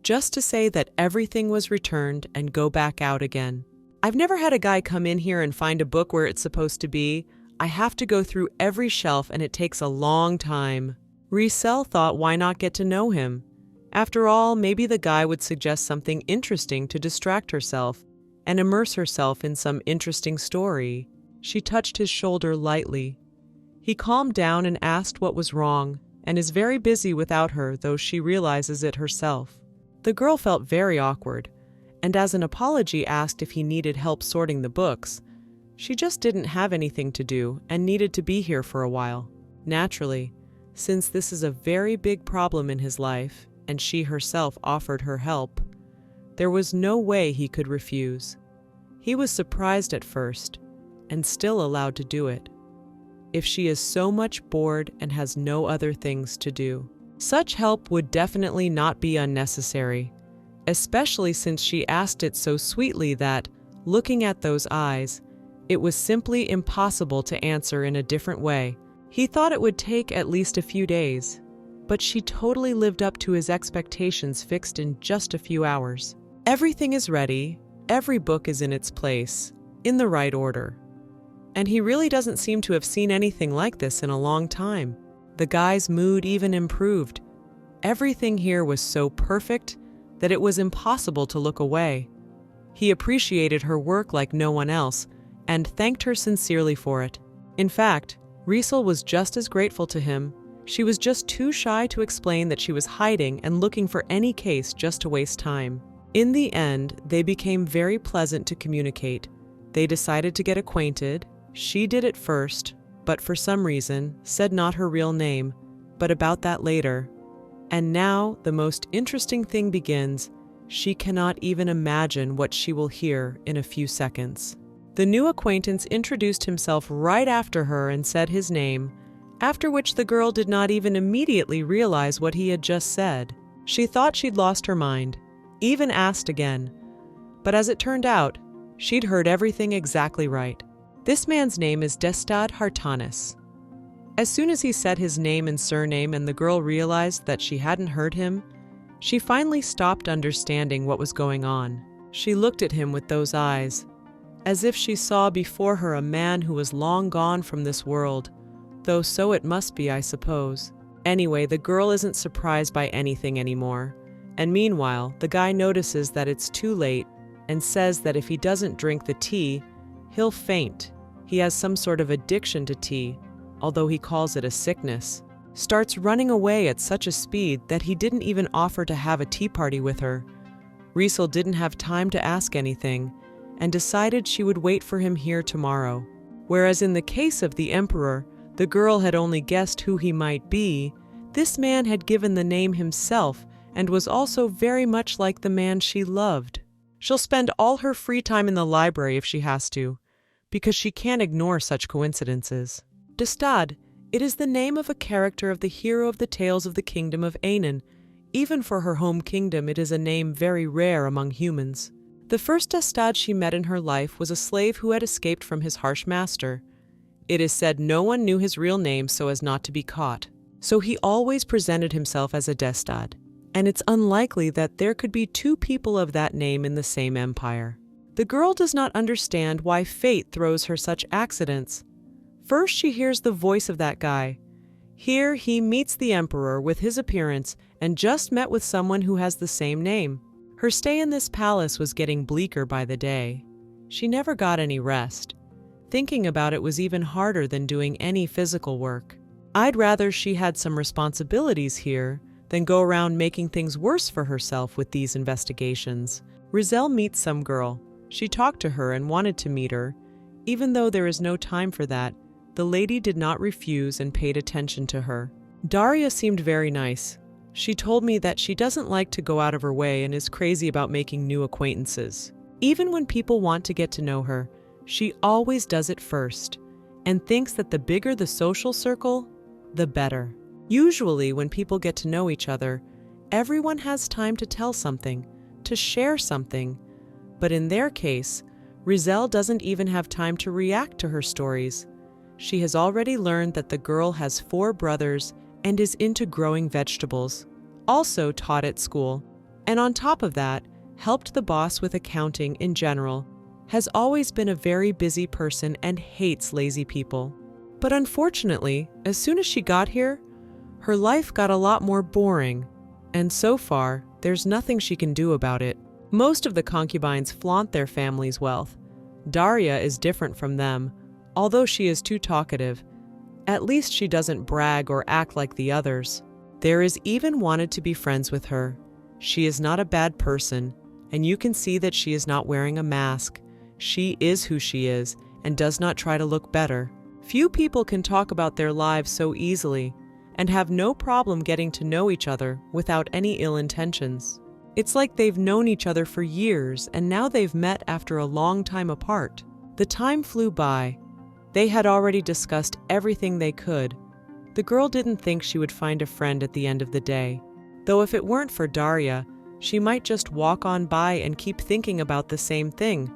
just to say that everything was returned and go back out again. I've never had a guy come in here and find a book where it's supposed to be. I have to go through every shelf and it takes a long time. Riesel thought, why not get to know him? After all, maybe the guy would suggest something interesting to distract herself and immerse herself in some interesting story. She touched his shoulder lightly. He calmed down and asked what was wrong, and is very busy without her, though she realizes it herself. The girl felt very awkward, and as an apology asked if he needed help sorting the books. She just didn't have anything to do and needed to be here for a while. Naturally, since this is a very big problem in his life, and she herself offered her help, there was no way he could refuse. He was surprised at first, and still allowed to do it. If she is so much bored and has no other things to do, such help would definitely not be unnecessary, especially since she asked it so sweetly that, looking at those eyes, it was simply impossible to answer in a different way. He thought it would take at least a few days, but she totally lived up to his expectations fixed in just a few hours. Everything is ready, every book is in its place, in the right order. And he really doesn't seem to have seen anything like this in a long time. The guy's mood even improved. Everything here was so perfect that it was impossible to look away. He appreciated her work like no one else, and thanked her sincerely for it. In fact, Riesel was just as grateful to him. She was just too shy to explain that she was hiding and looking for any case just to waste time. In the end, they became very pleasant to communicate. They decided to get acquainted. She did it first, but for some reason, said not her real name, but about that later. And now, the most interesting thing begins. She cannot even imagine what she will hear in a few seconds. The new acquaintance introduced himself right after her and said his name, after which the girl did not even immediately realize what he had just said. She thought she'd lost her mind, even asked again. But as it turned out, she'd heard everything exactly right. This man's name is Destad Hartanis. As soon as he said his name and surname and the girl realized that she hadn't heard him, she finally stopped understanding what was going on. She looked at him with those eyes, as if she saw before her a man who was long gone from this world, though so it must be, I suppose. Anyway, the girl isn't surprised by anything anymore, and meanwhile, the guy notices that it's too late and says that if he doesn't drink the tea, he'll faint. He has some sort of addiction to tea, although he calls it a sickness. Starts running away at such a speed that he didn't even offer to have a tea party with her. Riesel didn't have time to ask anything, and decided she would wait for him here tomorrow. Whereas in the case of the Emperor, the girl had only guessed who he might be, this man had given the name himself and was also very much like the man she loved. She'll spend all her free time in the library if she has to, because she can't ignore such coincidences. Destad, it is the name of a character of the hero of the tales of the kingdom of Anan. Even for her home kingdom, it is a name very rare among humans. The first Destad she met in her life was a slave who had escaped from his harsh master. It is said no one knew his real name so as not to be caught, so he always presented himself as a Destad, and it's unlikely that there could be two people of that name in the same empire. The girl does not understand why fate throws her such accidents. First, she hears the voice of that guy. Here, he meets the Emperor with his appearance and just met with someone who has the same name. Her stay in this palace was getting bleaker by the day. She never got any rest. Thinking about it was even harder than doing any physical work. I'd rather she had some responsibilities here than go around making things worse for herself with these investigations. Riesel meets some girl. She talked to her and wanted to meet her. Even though there is no time for that, the lady did not refuse and paid attention to her. Daria seemed very nice. She told me that she doesn't like to go out of her way and is crazy about making new acquaintances. Even when people want to get to know her, she always does it first, and thinks that the bigger the social circle, the better. Usually, when people get to know each other, everyone has time to tell something, to share something. But in their case, Riesel doesn't even have time to react to her stories. She has already learned that the girl has 4 brothers and is into growing vegetables, also taught at school, and on top of that, helped the boss with accounting in general, has always been a very busy person and hates lazy people. But unfortunately, as soon as she got here, her life got a lot more boring. And so far, there's nothing she can do about it. Most of the concubines flaunt their family's wealth. Daria is different from them, although she is too talkative. At least she doesn't brag or act like the others. There is even wanted to be friends with her. She is not a bad person, and you can see that she is not wearing a mask. She is who she is and does not try to look better. Few people can talk about their lives so easily and have no problem getting to know each other without any ill intentions. It's like they've known each other for years and now they've met after a long time apart. The time flew by. They had already discussed everything they could. The girl didn't think she would find a friend at the end of the day, though if it weren't for Daria, she might just walk on by and keep thinking about the same thing,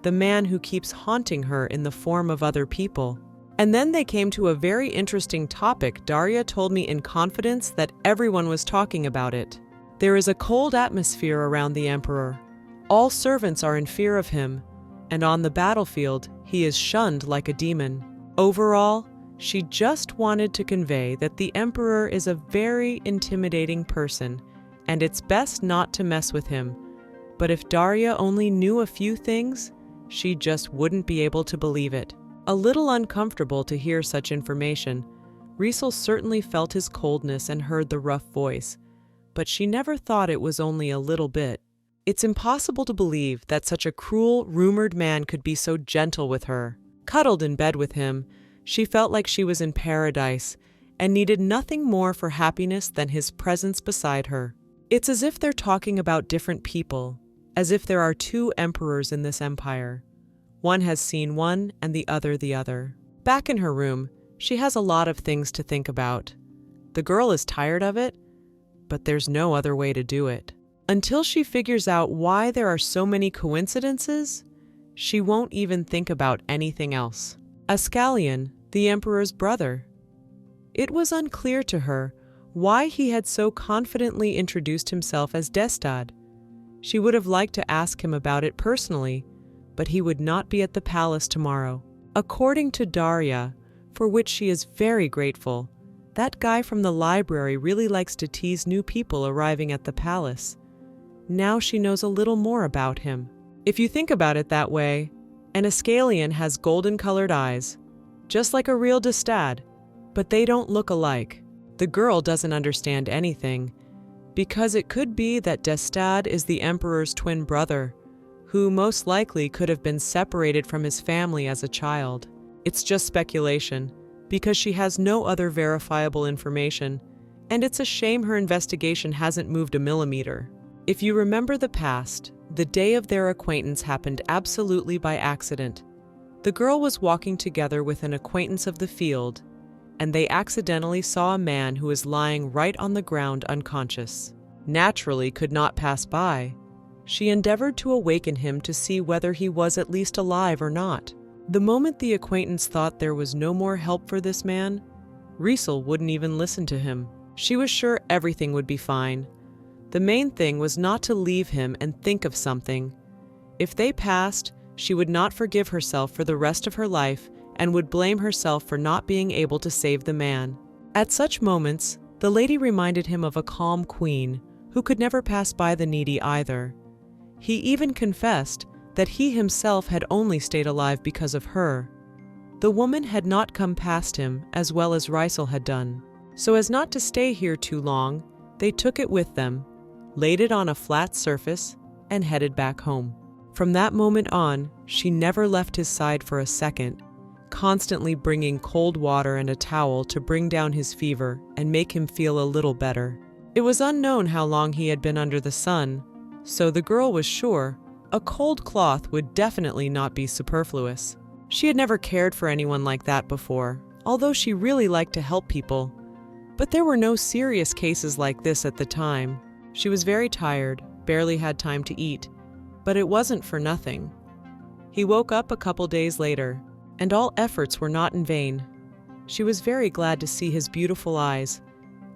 the man who keeps haunting her in the form of other people. And then they came to a very interesting topic. Daria told me in confidence that everyone was talking about it. There is a cold atmosphere around the emperor. All servants are in fear of him, and on the battlefield, he is shunned like a demon. Overall, she just wanted to convey that the emperor is a very intimidating person, and it's best not to mess with him. But if Daria only knew a few things, she just wouldn't be able to believe it. A little uncomfortable to hear such information, Riesel certainly felt his coldness and heard the rough voice, but she never thought it was only a little bit. It's impossible to believe that such a cruel, rumored man could be so gentle with her. Cuddled in bed with him, she felt like she was in paradise and needed nothing more for happiness than his presence beside her. It's as if they're talking about different people, as if there are two emperors in this empire. One has seen one and the other. Back in her room, she has a lot of things to think about. The girl is tired of it, but there's no other way to do it. Until she figures out why there are so many coincidences, she won't even think about anything else. Ascallion, the emperor's brother. It was unclear to her why he had so confidently introduced himself as Destad. She would have liked to ask him about it personally, but he would not be at the palace tomorrow. According to Daria, for which she is very grateful, that guy from the library really likes to tease new people arriving at the palace. Now she knows a little more about him. If you think about it that way, an Ascallion has golden-colored eyes, just like a real Destad, but they don't look alike. The girl doesn't understand anything, because it could be that Destad is the emperor's twin brother, who most likely could have been separated from his family as a child. It's just speculation, because she has no other verifiable information, and it's a shame her investigation hasn't moved a millimeter. If you remember the past, the day of their acquaintance happened absolutely by accident. The girl was walking together with an acquaintance of the field, and they accidentally saw a man who was lying right on the ground unconscious. Naturally could not pass by. She endeavored to awaken him to see whether he was at least alive or not. The moment the acquaintance thought there was no more help for this man, Riesel wouldn't even listen to him. She was sure everything would be fine. The main thing was not to leave him and think of something. If they passed, she would not forgive herself for the rest of her life and would blame herself for not being able to save the man. At such moments, the lady reminded him of a calm queen who could never pass by the needy either. He even confessed that he himself had only stayed alive because of her. The woman had not come past him as well as Riesel had done. So as not to stay here too long, they took it with them, laid it on a flat surface, and headed back home. From that moment on, she never left his side for a second, constantly bringing cold water and a towel to bring down his fever and make him feel a little better. It was unknown how long he had been under the sun, so the girl was sure a cold cloth would definitely not be superfluous. She had never cared for anyone like that before, although she really liked to help people. But there were no serious cases like this at the time. She was very tired, barely had time to eat, but it wasn't for nothing. He woke up a couple days later, and all efforts were not in vain. She was very glad to see his beautiful eyes,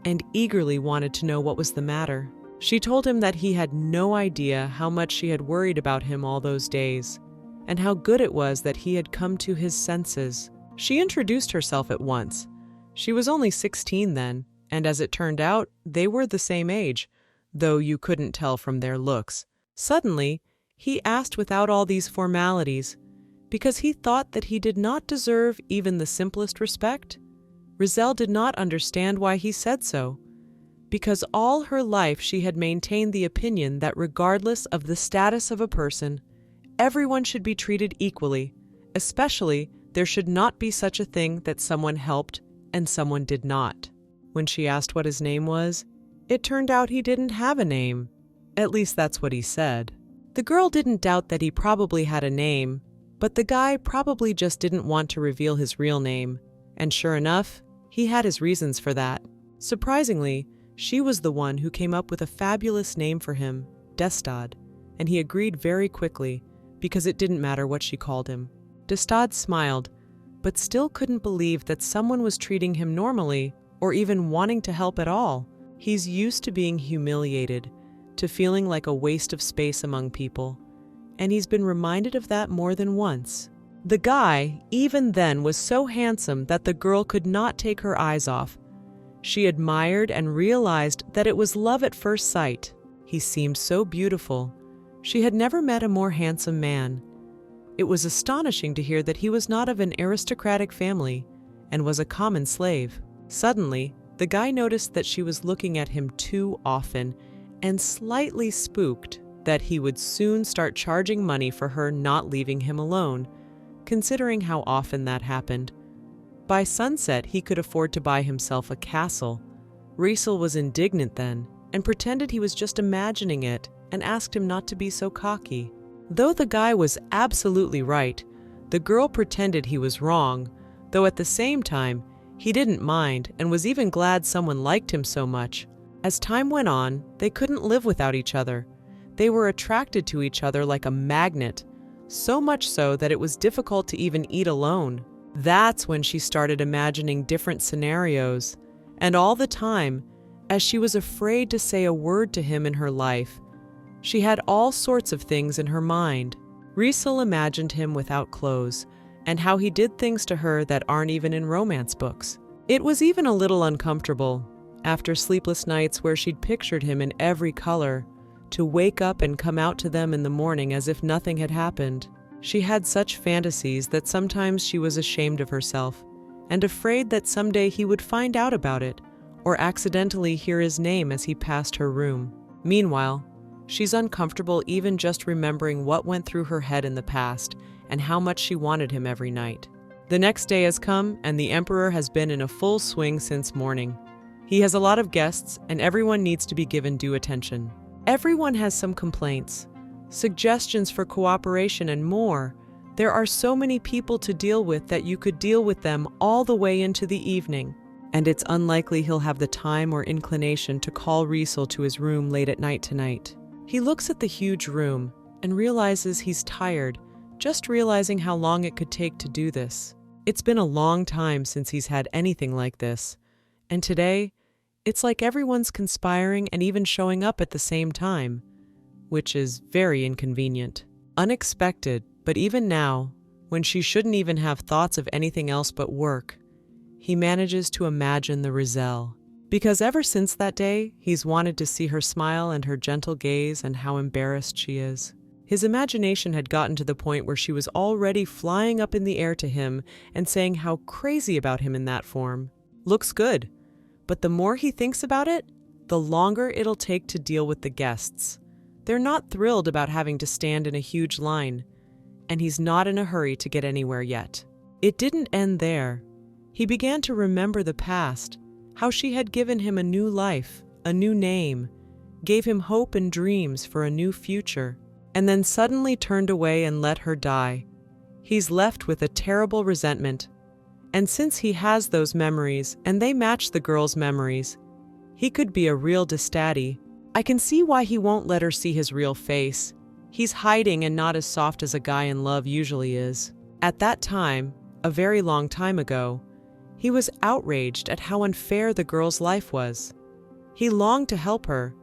and eagerly wanted to know what was the matter. She told him that he had no idea how much she had worried about him all those days, and how good it was that he had come to his senses. She introduced herself at once. She was only 16 then, and as it turned out, they were the same age, though you couldn't tell from their looks. Suddenly, he asked without all these formalities, because he thought that he did not deserve even the simplest respect. Rizal did not understand why he said so, because all her life she had maintained the opinion that regardless of the status of a person, everyone should be treated equally, especially there should not be such a thing that someone helped and someone did not. When she asked what his name was, it turned out he didn't have a name. At least that's what he said. The girl didn't doubt that he probably had a name, but the guy probably just didn't want to reveal his real name, and sure enough, he had his reasons for that. Surprisingly, she was the one who came up with a fabulous name for him, Destad, and he agreed very quickly, because it didn't matter what she called him. Destad smiled, but still couldn't believe that someone was treating him normally or even wanting to help at all. He's used to being humiliated, to feeling like a waste of space among people, and he's been reminded of that more than once. The guy, even then, was so handsome that the girl could not take her eyes off. She admired and realized that it was love at first sight. He seemed so beautiful. She had never met a more handsome man. It was astonishing to hear that he was not of an aristocratic family and was a common slave. Suddenly, the guy noticed that she was looking at him too often and slightly spooked that he would soon start charging money for her not leaving him alone, considering how often that happened. By sunset, he could afford to buy himself a castle. Rizal was indignant then and pretended he was just imagining it and asked him not to be so cocky. Though the guy was absolutely right, the girl pretended he was wrong, though at the same time, he didn't mind and was even glad someone liked him so much. As time went on, they couldn't live without each other. They were attracted to each other like a magnet, so much so that it was difficult to even eat alone. That's when she started imagining different scenarios, and all the time, as she was afraid to say a word to him in her life, she had all sorts of things in her mind. Rizal imagined him without clothes, and how he did things to her that aren't even in romance books. It was even a little uncomfortable, after sleepless nights where she'd pictured him in every color, to wake up and come out to them in the morning as if nothing had happened. She had such fantasies that sometimes she was ashamed of herself, and afraid that someday he would find out about it, or accidentally hear his name as he passed her room. Meanwhile, she's uncomfortable even just remembering what went through her head in the past and how much she wanted him every night. The next day has come, and the Emperor has been in a full swing since morning. He has a lot of guests, and everyone needs to be given due attention. Everyone has some complaints, suggestions for cooperation, and more. There are so many people to deal with that you could deal with them all the way into the evening, and it's unlikely he'll have the time or inclination to call Rizal to his room late at night tonight. He looks at the huge room and realizes he's tired, just realizing how long it could take to do this. It's been a long time since he's had anything like this, and today, it's like everyone's conspiring and even showing up at the same time, which is very inconvenient. Unexpected, but even now, when she shouldn't even have thoughts of anything else but work, he manages to imagine the Rizal. Because ever since that day, he's wanted to see her smile and her gentle gaze and how embarrassed she is. His imagination had gotten to the point where she was already flying up in the air to him and saying how crazy about him in that form. Looks good, but the more he thinks about it, the longer it'll take to deal with the guests. They're not thrilled about having to stand in a huge line, and he's not in a hurry to get anywhere yet. It didn't end there. He began to remember the past, how she had given him a new life, a new name, gave him hope and dreams for a new future, and then suddenly turned away and let her die. He's left with a terrible resentment. And since he has those memories, and they match the girl's memories, he could be a real Destadi. I can see why he won't let her see his real face. He's hiding and not as soft as a guy in love usually is. At that time, a very long time ago, he was outraged at how unfair the girl's life was. He longed to help her,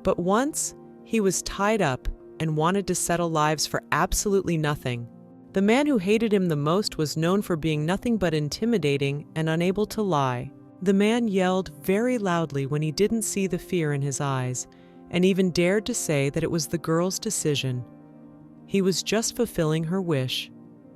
but once he was tied up and wanted to settle lives for absolutely nothing. The man who hated him the most was known for being nothing but intimidating and unable to lie. The man yelled very loudly when he didn't see the fear in his eyes, and even dared to say that it was the girl's decision. He was just fulfilling her wish,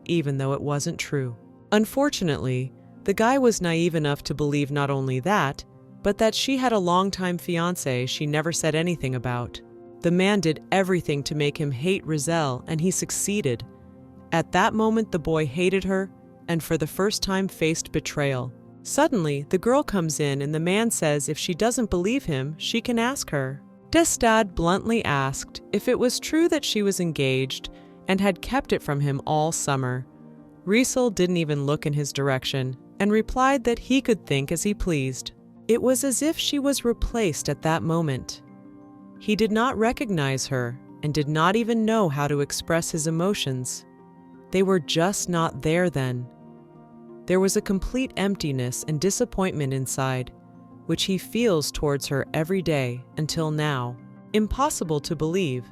even though it wasn't true. Unfortunately, the guy was naive enough to believe not only that, but that she had a longtime fiancé she never said anything about. The man did everything to make him hate Rizal, and he succeeded. At that moment, the boy hated her and for the first time faced betrayal. Suddenly, the girl comes in and the man says if she doesn't believe him, she can ask her. Destad bluntly asked if it was true that she was engaged and had kept it from him all summer. Rizal didn't even look in his direction and replied that he could think as he pleased. It was as if she was replaced at that moment. He did not recognize her and did not even know how to express his emotions. They were just not there then. There was a complete emptiness and disappointment inside, which he feels towards her every day until now. Impossible to believe.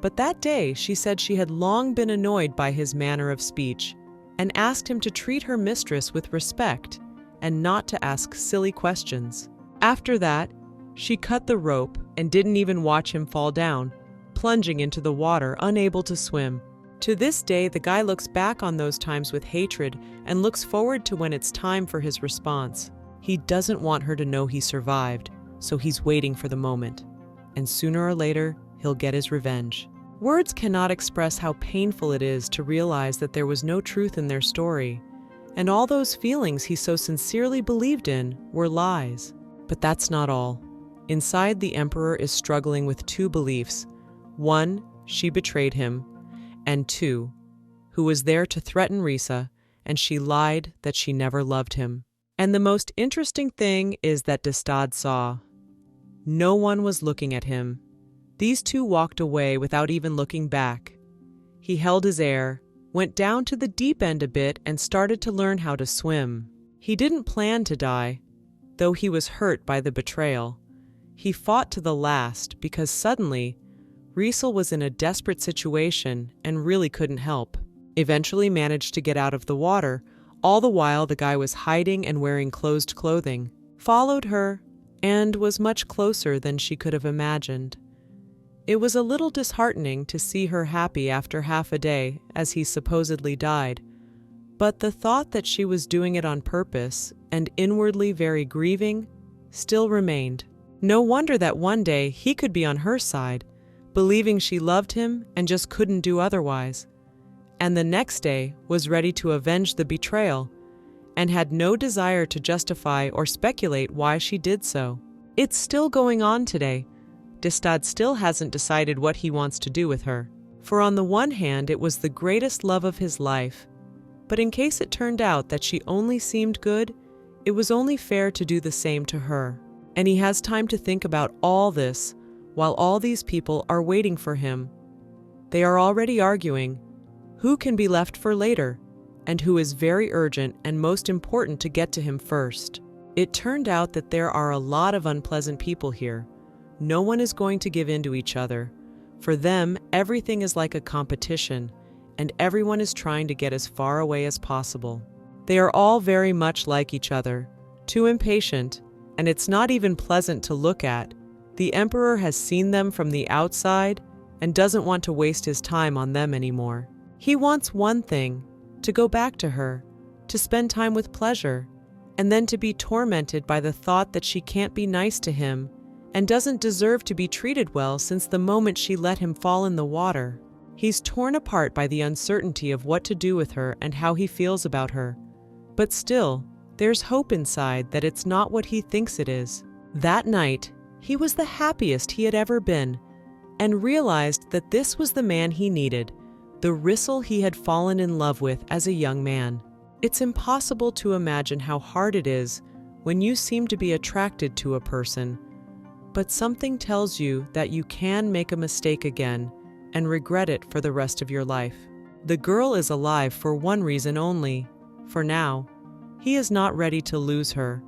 But that day she said she had long been annoyed by his manner of speech and asked him to treat her mistress with respect and not to ask silly questions. After that, she cut the rope and didn't even watch him fall down, plunging into the water, unable to swim. To this day, the guy looks back on those times with hatred and looks forward to when it's time for his response. He doesn't want her to know he survived, so he's waiting for the moment. And sooner or later, he'll get his revenge. Words cannot express how painful it is to realize that there was no truth in their story, and all those feelings he so sincerely believed in were lies. But that's not all. Inside, the Emperor is struggling with two beliefs. One, she betrayed him, and two, who was there to threaten Risa, and she lied that she never loved him. And the most interesting thing is that Destad saw. No one was looking at him. These two walked away without even looking back. He held his air, went down to the deep end a bit, and started to learn how to swim. He didn't plan to die, though he was hurt by the betrayal. He fought to the last because suddenly, Rizal was in a desperate situation and really couldn't help. Eventually managed to get out of the water, all the while the guy was hiding and wearing closed clothing. Followed her, and was much closer than she could have imagined. It was a little disheartening to see her happy after half a day as he supposedly died, but the thought that she was doing it on purpose and inwardly very grieving still remained. No wonder that one day he could be on her side, believing she loved him and just couldn't do otherwise, and the next day was ready to avenge the betrayal and had no desire to justify or speculate why she did so. It's still going on today. Destad still hasn't decided what he wants to do with her. For on the one hand, it was the greatest love of his life, but in case it turned out that she only seemed good, it was only fair to do the same to her. And he has time to think about all this while all these people are waiting for him. They are already arguing who can be left for later and who is very urgent and most important to get to him first. It turned out that there are a lot of unpleasant people here. No one is going to give in to each other. For them, everything is like a competition, and everyone is trying to get as far away as possible. They are all very much like each other, too impatient, and it's not even pleasant to look at. The Emperor has seen them from the outside and doesn't want to waste his time on them anymore. He wants one thing, to go back to her, to spend time with pleasure, and then to be tormented by the thought that she can't be nice to him and doesn't deserve to be treated well since the moment she let him fall in the water. He's torn apart by the uncertainty of what to do with her and how he feels about her. But still, there's hope inside that it's not what he thinks it is. That night, he was the happiest he had ever been and realized that this was the man he needed, the Rizal he had fallen in love with as a young man. It's impossible to imagine how hard it is when you seem to be attracted to a person, but something tells you that you can make a mistake again and regret it for the rest of your life. The girl is alive for one reason only. For now, he is not ready to lose her,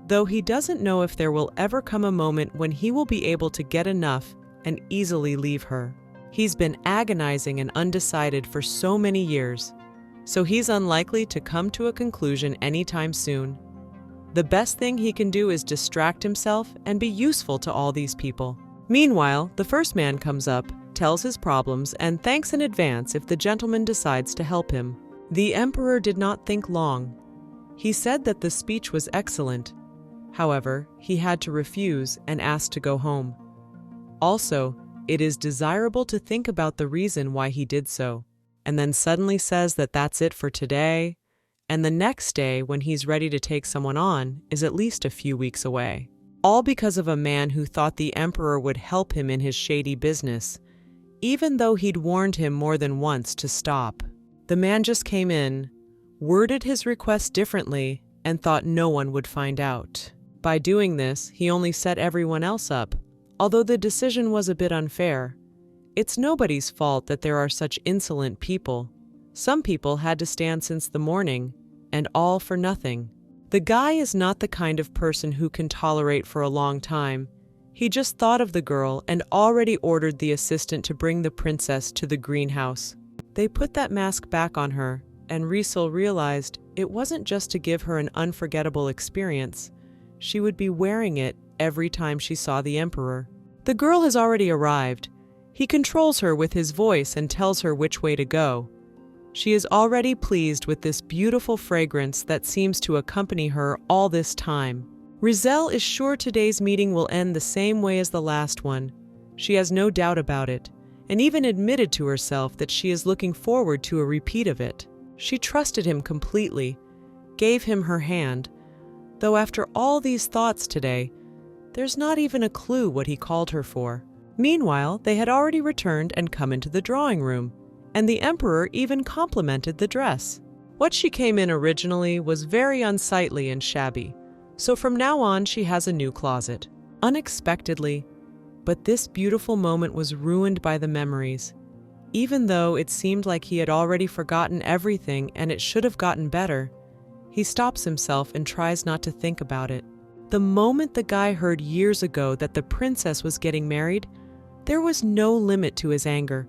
though he doesn't know if there will ever come a moment when he will be able to get enough and easily leave her. He's been agonizing and undecided for so many years, so he's unlikely to come to a conclusion anytime soon. The best thing he can do is distract himself and be useful to all these people. Meanwhile, the first man comes up, tells his problems, and thanks in advance if the gentleman decides to help him. The emperor did not think long. He said that the speech was excellent. However, he had to refuse and asked to go home. Also, it is desirable to think about the reason why he did so, and then suddenly says that that's it for today, and the next day when he's ready to take someone on is at least a few weeks away. All because of a man who thought the emperor would help him in his shady business, even though he'd warned him more than once to stop. The man just came in, worded his request differently, and thought no one would find out. By doing this, he only set everyone else up, although the decision was a bit unfair. It's nobody's fault that there are such insolent people. Some people had to stand since the morning, and all for nothing. The guy is not the kind of person who can tolerate for a long time. He just thought of the girl and already ordered the assistant to bring the princess to the greenhouse. They put that mask back on her, and Riesel realized it wasn't just to give her an unforgettable experience. She would be wearing it every time she saw the emperor. The girl has already arrived. He controls her with his voice and tells her which way to go. She is already pleased with this beautiful fragrance that seems to accompany her all this time. Riesel is sure today's meeting will end the same way as the last one. She has no doubt about it, and even admitted to herself that she is looking forward to a repeat of it. She trusted him completely, gave him her hand, though after all these thoughts today, there's not even a clue what he called her for. Meanwhile, they had already returned and come into the drawing room, and the emperor even complimented the dress. What she came in originally was very unsightly and shabby, so from now on she has a new closet. Unexpectedly, but this beautiful moment was ruined by the memories. Even though it seemed like he had already forgotten everything and it should have gotten better, he stops himself and tries not to think about it. The moment the guy heard years ago that the princess was getting married, there was no limit to his anger.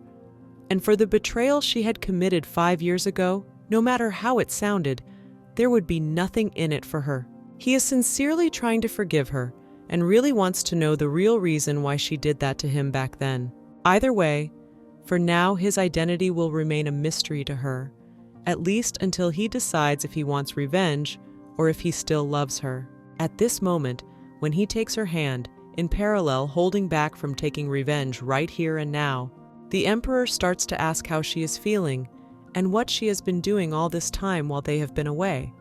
And for the betrayal she had committed 5 years ago, no matter how it sounded, there would be nothing in it for her. He is sincerely trying to forgive her and really wants to know the real reason why she did that to him back then. Either way, for now his identity will remain a mystery to her, at least until he decides if he wants revenge or if he still loves her. At this moment, when he takes her hand, in parallel holding back from taking revenge right here and now, the emperor starts to ask how she is feeling and what she has been doing all this time while they have been away.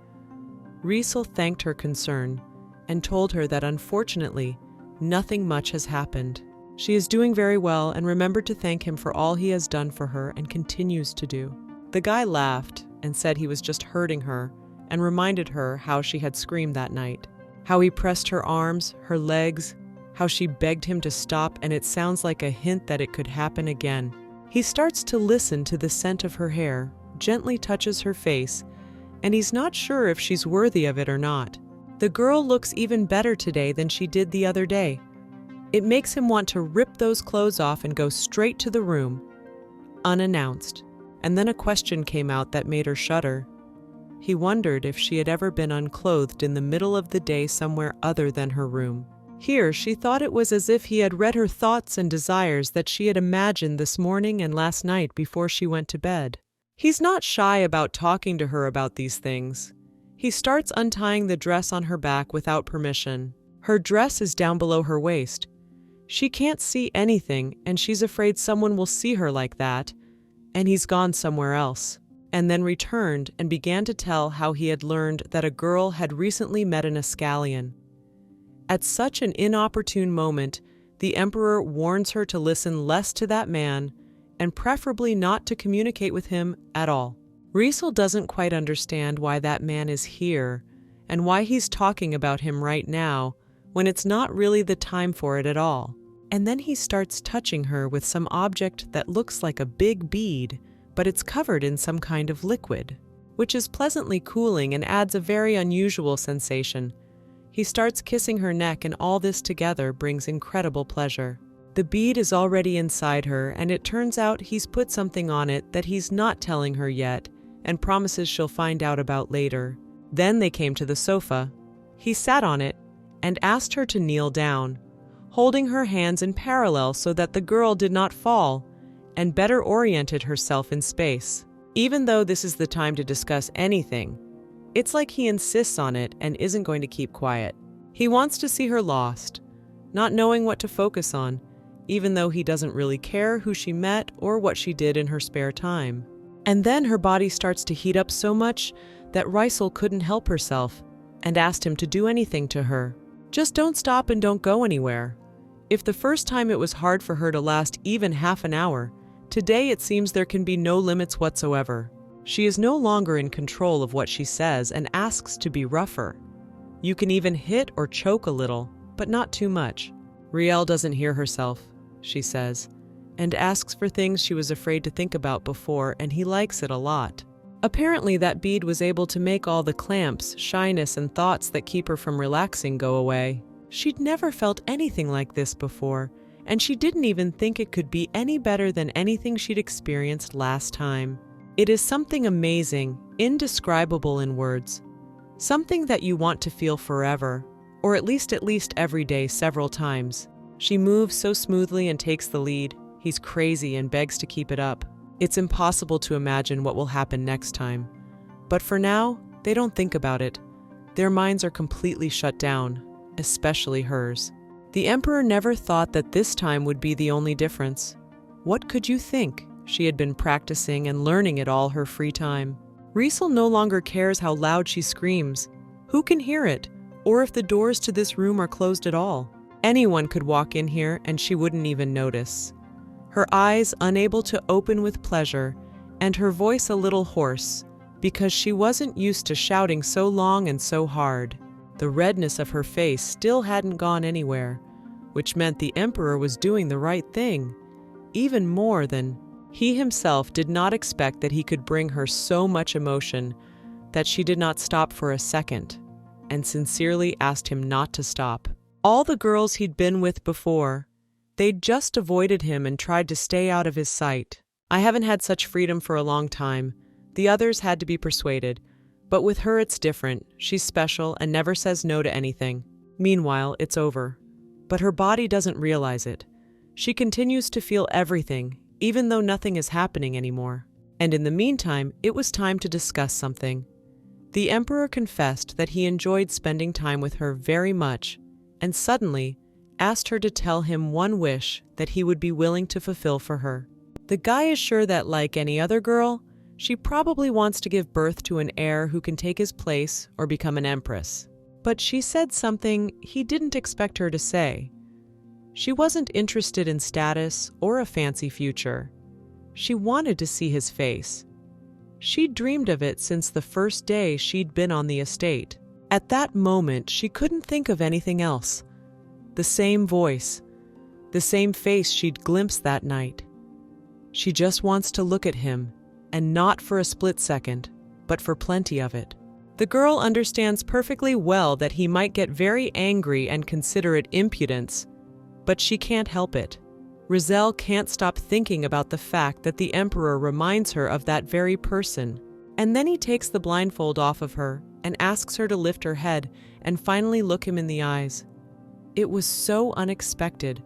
Riesel thanked her concern and told her that unfortunately, nothing much has happened. She is doing very well and remembered to thank him for all he has done for her and continues to do. The guy laughed and said he was just hurting her and reminded her how she had screamed that night, how he pressed her arms, her legs, how she begged him to stop, and it sounds like a hint that it could happen again. He starts to listen to the scent of her hair, gently touches her face, and he's not sure if she's worthy of it or not. The girl looks even better today than she did the other day. It makes him want to rip those clothes off and go straight to the room, unannounced. And then a question came out that made her shudder. He wondered if she had ever been unclothed in the middle of the day somewhere other than her room. Here, she thought it was as if he had read her thoughts and desires that she had imagined this morning and last night before she went to bed. He's not shy about talking to her about these things. He starts untying the dress on her back without permission. Her dress is down below her waist. She can't see anything, and she's afraid someone will see her like that, and he's gone somewhere else. And then returned and began to tell how he had learned that a girl had recently met an Escallion. At such an inopportune moment, the emperor warns her to listen less to that man and preferably not to communicate with him at all. Riesel doesn't quite understand why that man is here and why he's talking about him right now when it's not really the time for it at all. And then he starts touching her with some object that looks like a big bead, but it's covered in some kind of liquid, which is pleasantly cooling and adds a very unusual sensation. He starts kissing her neck, and all this together brings incredible pleasure. The bead is already inside her, and it turns out he's put something on it that he's not telling her yet, and promises she'll find out about later. Then they came to the sofa. He sat on it and asked her to kneel down, holding her hands in parallel so that the girl did not fall and better oriented herself in space. Even though this is the time to discuss anything, it's like he insists on it and isn't going to keep quiet. He wants to see her lost, not knowing what to focus on, even though he doesn't really care who she met or what she did in her spare time. And then her body starts to heat up so much that Rysel couldn't help herself and asked him to do anything to her. Just don't stop and don't go anywhere. If the first time it was hard for her to last even half an hour, today it seems there can be no limits whatsoever. She is no longer in control of what she says and asks to be rougher. You can even hit or choke a little, but not too much. Riel doesn't hear herself, she says, and asks for things she was afraid to think about before, and he likes it a lot. Apparently that bead was able to make all the clamps, shyness, and thoughts that keep her from relaxing go away. She'd never felt anything like this before, and she didn't even think it could be any better than anything she'd experienced last time. It is something amazing, indescribable in words. Something that you want to feel forever, or at least every day several times. She moves so smoothly and takes the lead. He's crazy and begs to keep it up. It's impossible to imagine what will happen next time. But for now, they don't think about it. Their minds are completely shut down, especially hers. The Emperor never thought that this time would be the only difference. What could you think? She had been practicing and learning it all her free time. Rysel no longer cares how loud she screams. Who can hear it? Or if the doors to this room are closed at all? Anyone could walk in here and she wouldn't even notice. Her eyes unable to open with pleasure, and her voice a little hoarse, because she wasn't used to shouting so long and so hard. The redness of her face still hadn't gone anywhere, which meant the Emperor was doing the right thing, even more than he himself did not expect that he could bring her so much emotion that she did not stop for a second, and sincerely asked him not to stop. All the girls he'd been with before, they'd just avoided him and tried to stay out of his sight. I haven't had such freedom for a long time. The others had to be persuaded. But with her it's different. She's special and never says no to anything. Meanwhile, it's over. But her body doesn't realize it. She continues to feel everything, even though nothing is happening anymore. And in the meantime, it was time to discuss something. The Emperor confessed that he enjoyed spending time with her very much, and suddenly asked her to tell him one wish that he would be willing to fulfill for her. The guy is sure that, like any other girl, she probably wants to give birth to an heir who can take his place or become an empress. But she said something he didn't expect her to say. She wasn't interested in status or a fancy future. She wanted to see his face. She'd dreamed of it since the first day she'd been on the estate. At that moment, she couldn't think of anything else. The same voice, the same face she'd glimpsed that night. She just wants to look at him, and not for a split second, but for plenty of it. The girl understands perfectly well that he might get very angry and consider it impudence, but she can't help it. Rysel can't stop thinking about the fact that the Emperor reminds her of that very person. And then he takes the blindfold off of her and asks her to lift her head and finally look him in the eyes. It was so unexpected.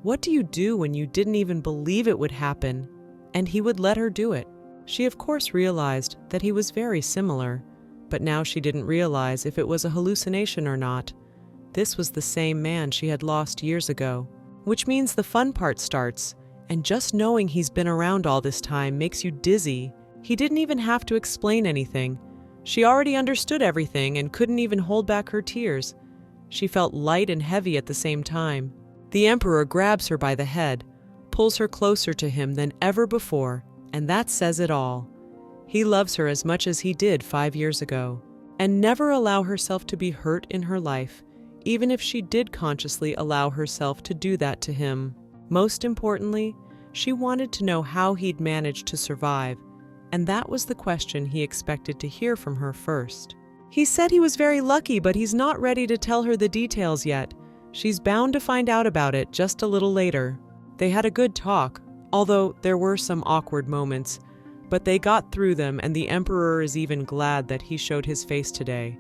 What do you do when you didn't even believe it would happen, and he would let her do it? She of course realized that he was very similar, but now she didn't realize if it was a hallucination or not. This was the same man she had lost years ago, which means the fun part starts, and just knowing he's been around all this time makes you dizzy. He didn't even have to explain anything. She already understood everything and couldn't even hold back her tears. She felt light and heavy at the same time. The Emperor grabs her by the head, pulls her closer to him than ever before, and that says it all. He loves her as much as he did 5 years ago, and never allow herself to be hurt in her life, even if she did consciously allow herself to do that to him. Most importantly, she wanted to know how he'd managed to survive, and that was the question he expected to hear from her first. He said he was very lucky, but he's not ready to tell her the details yet. She's bound to find out about it just a little later. They had a good talk, although there were some awkward moments, but they got through them, and the Emperor is even glad that he showed his face today.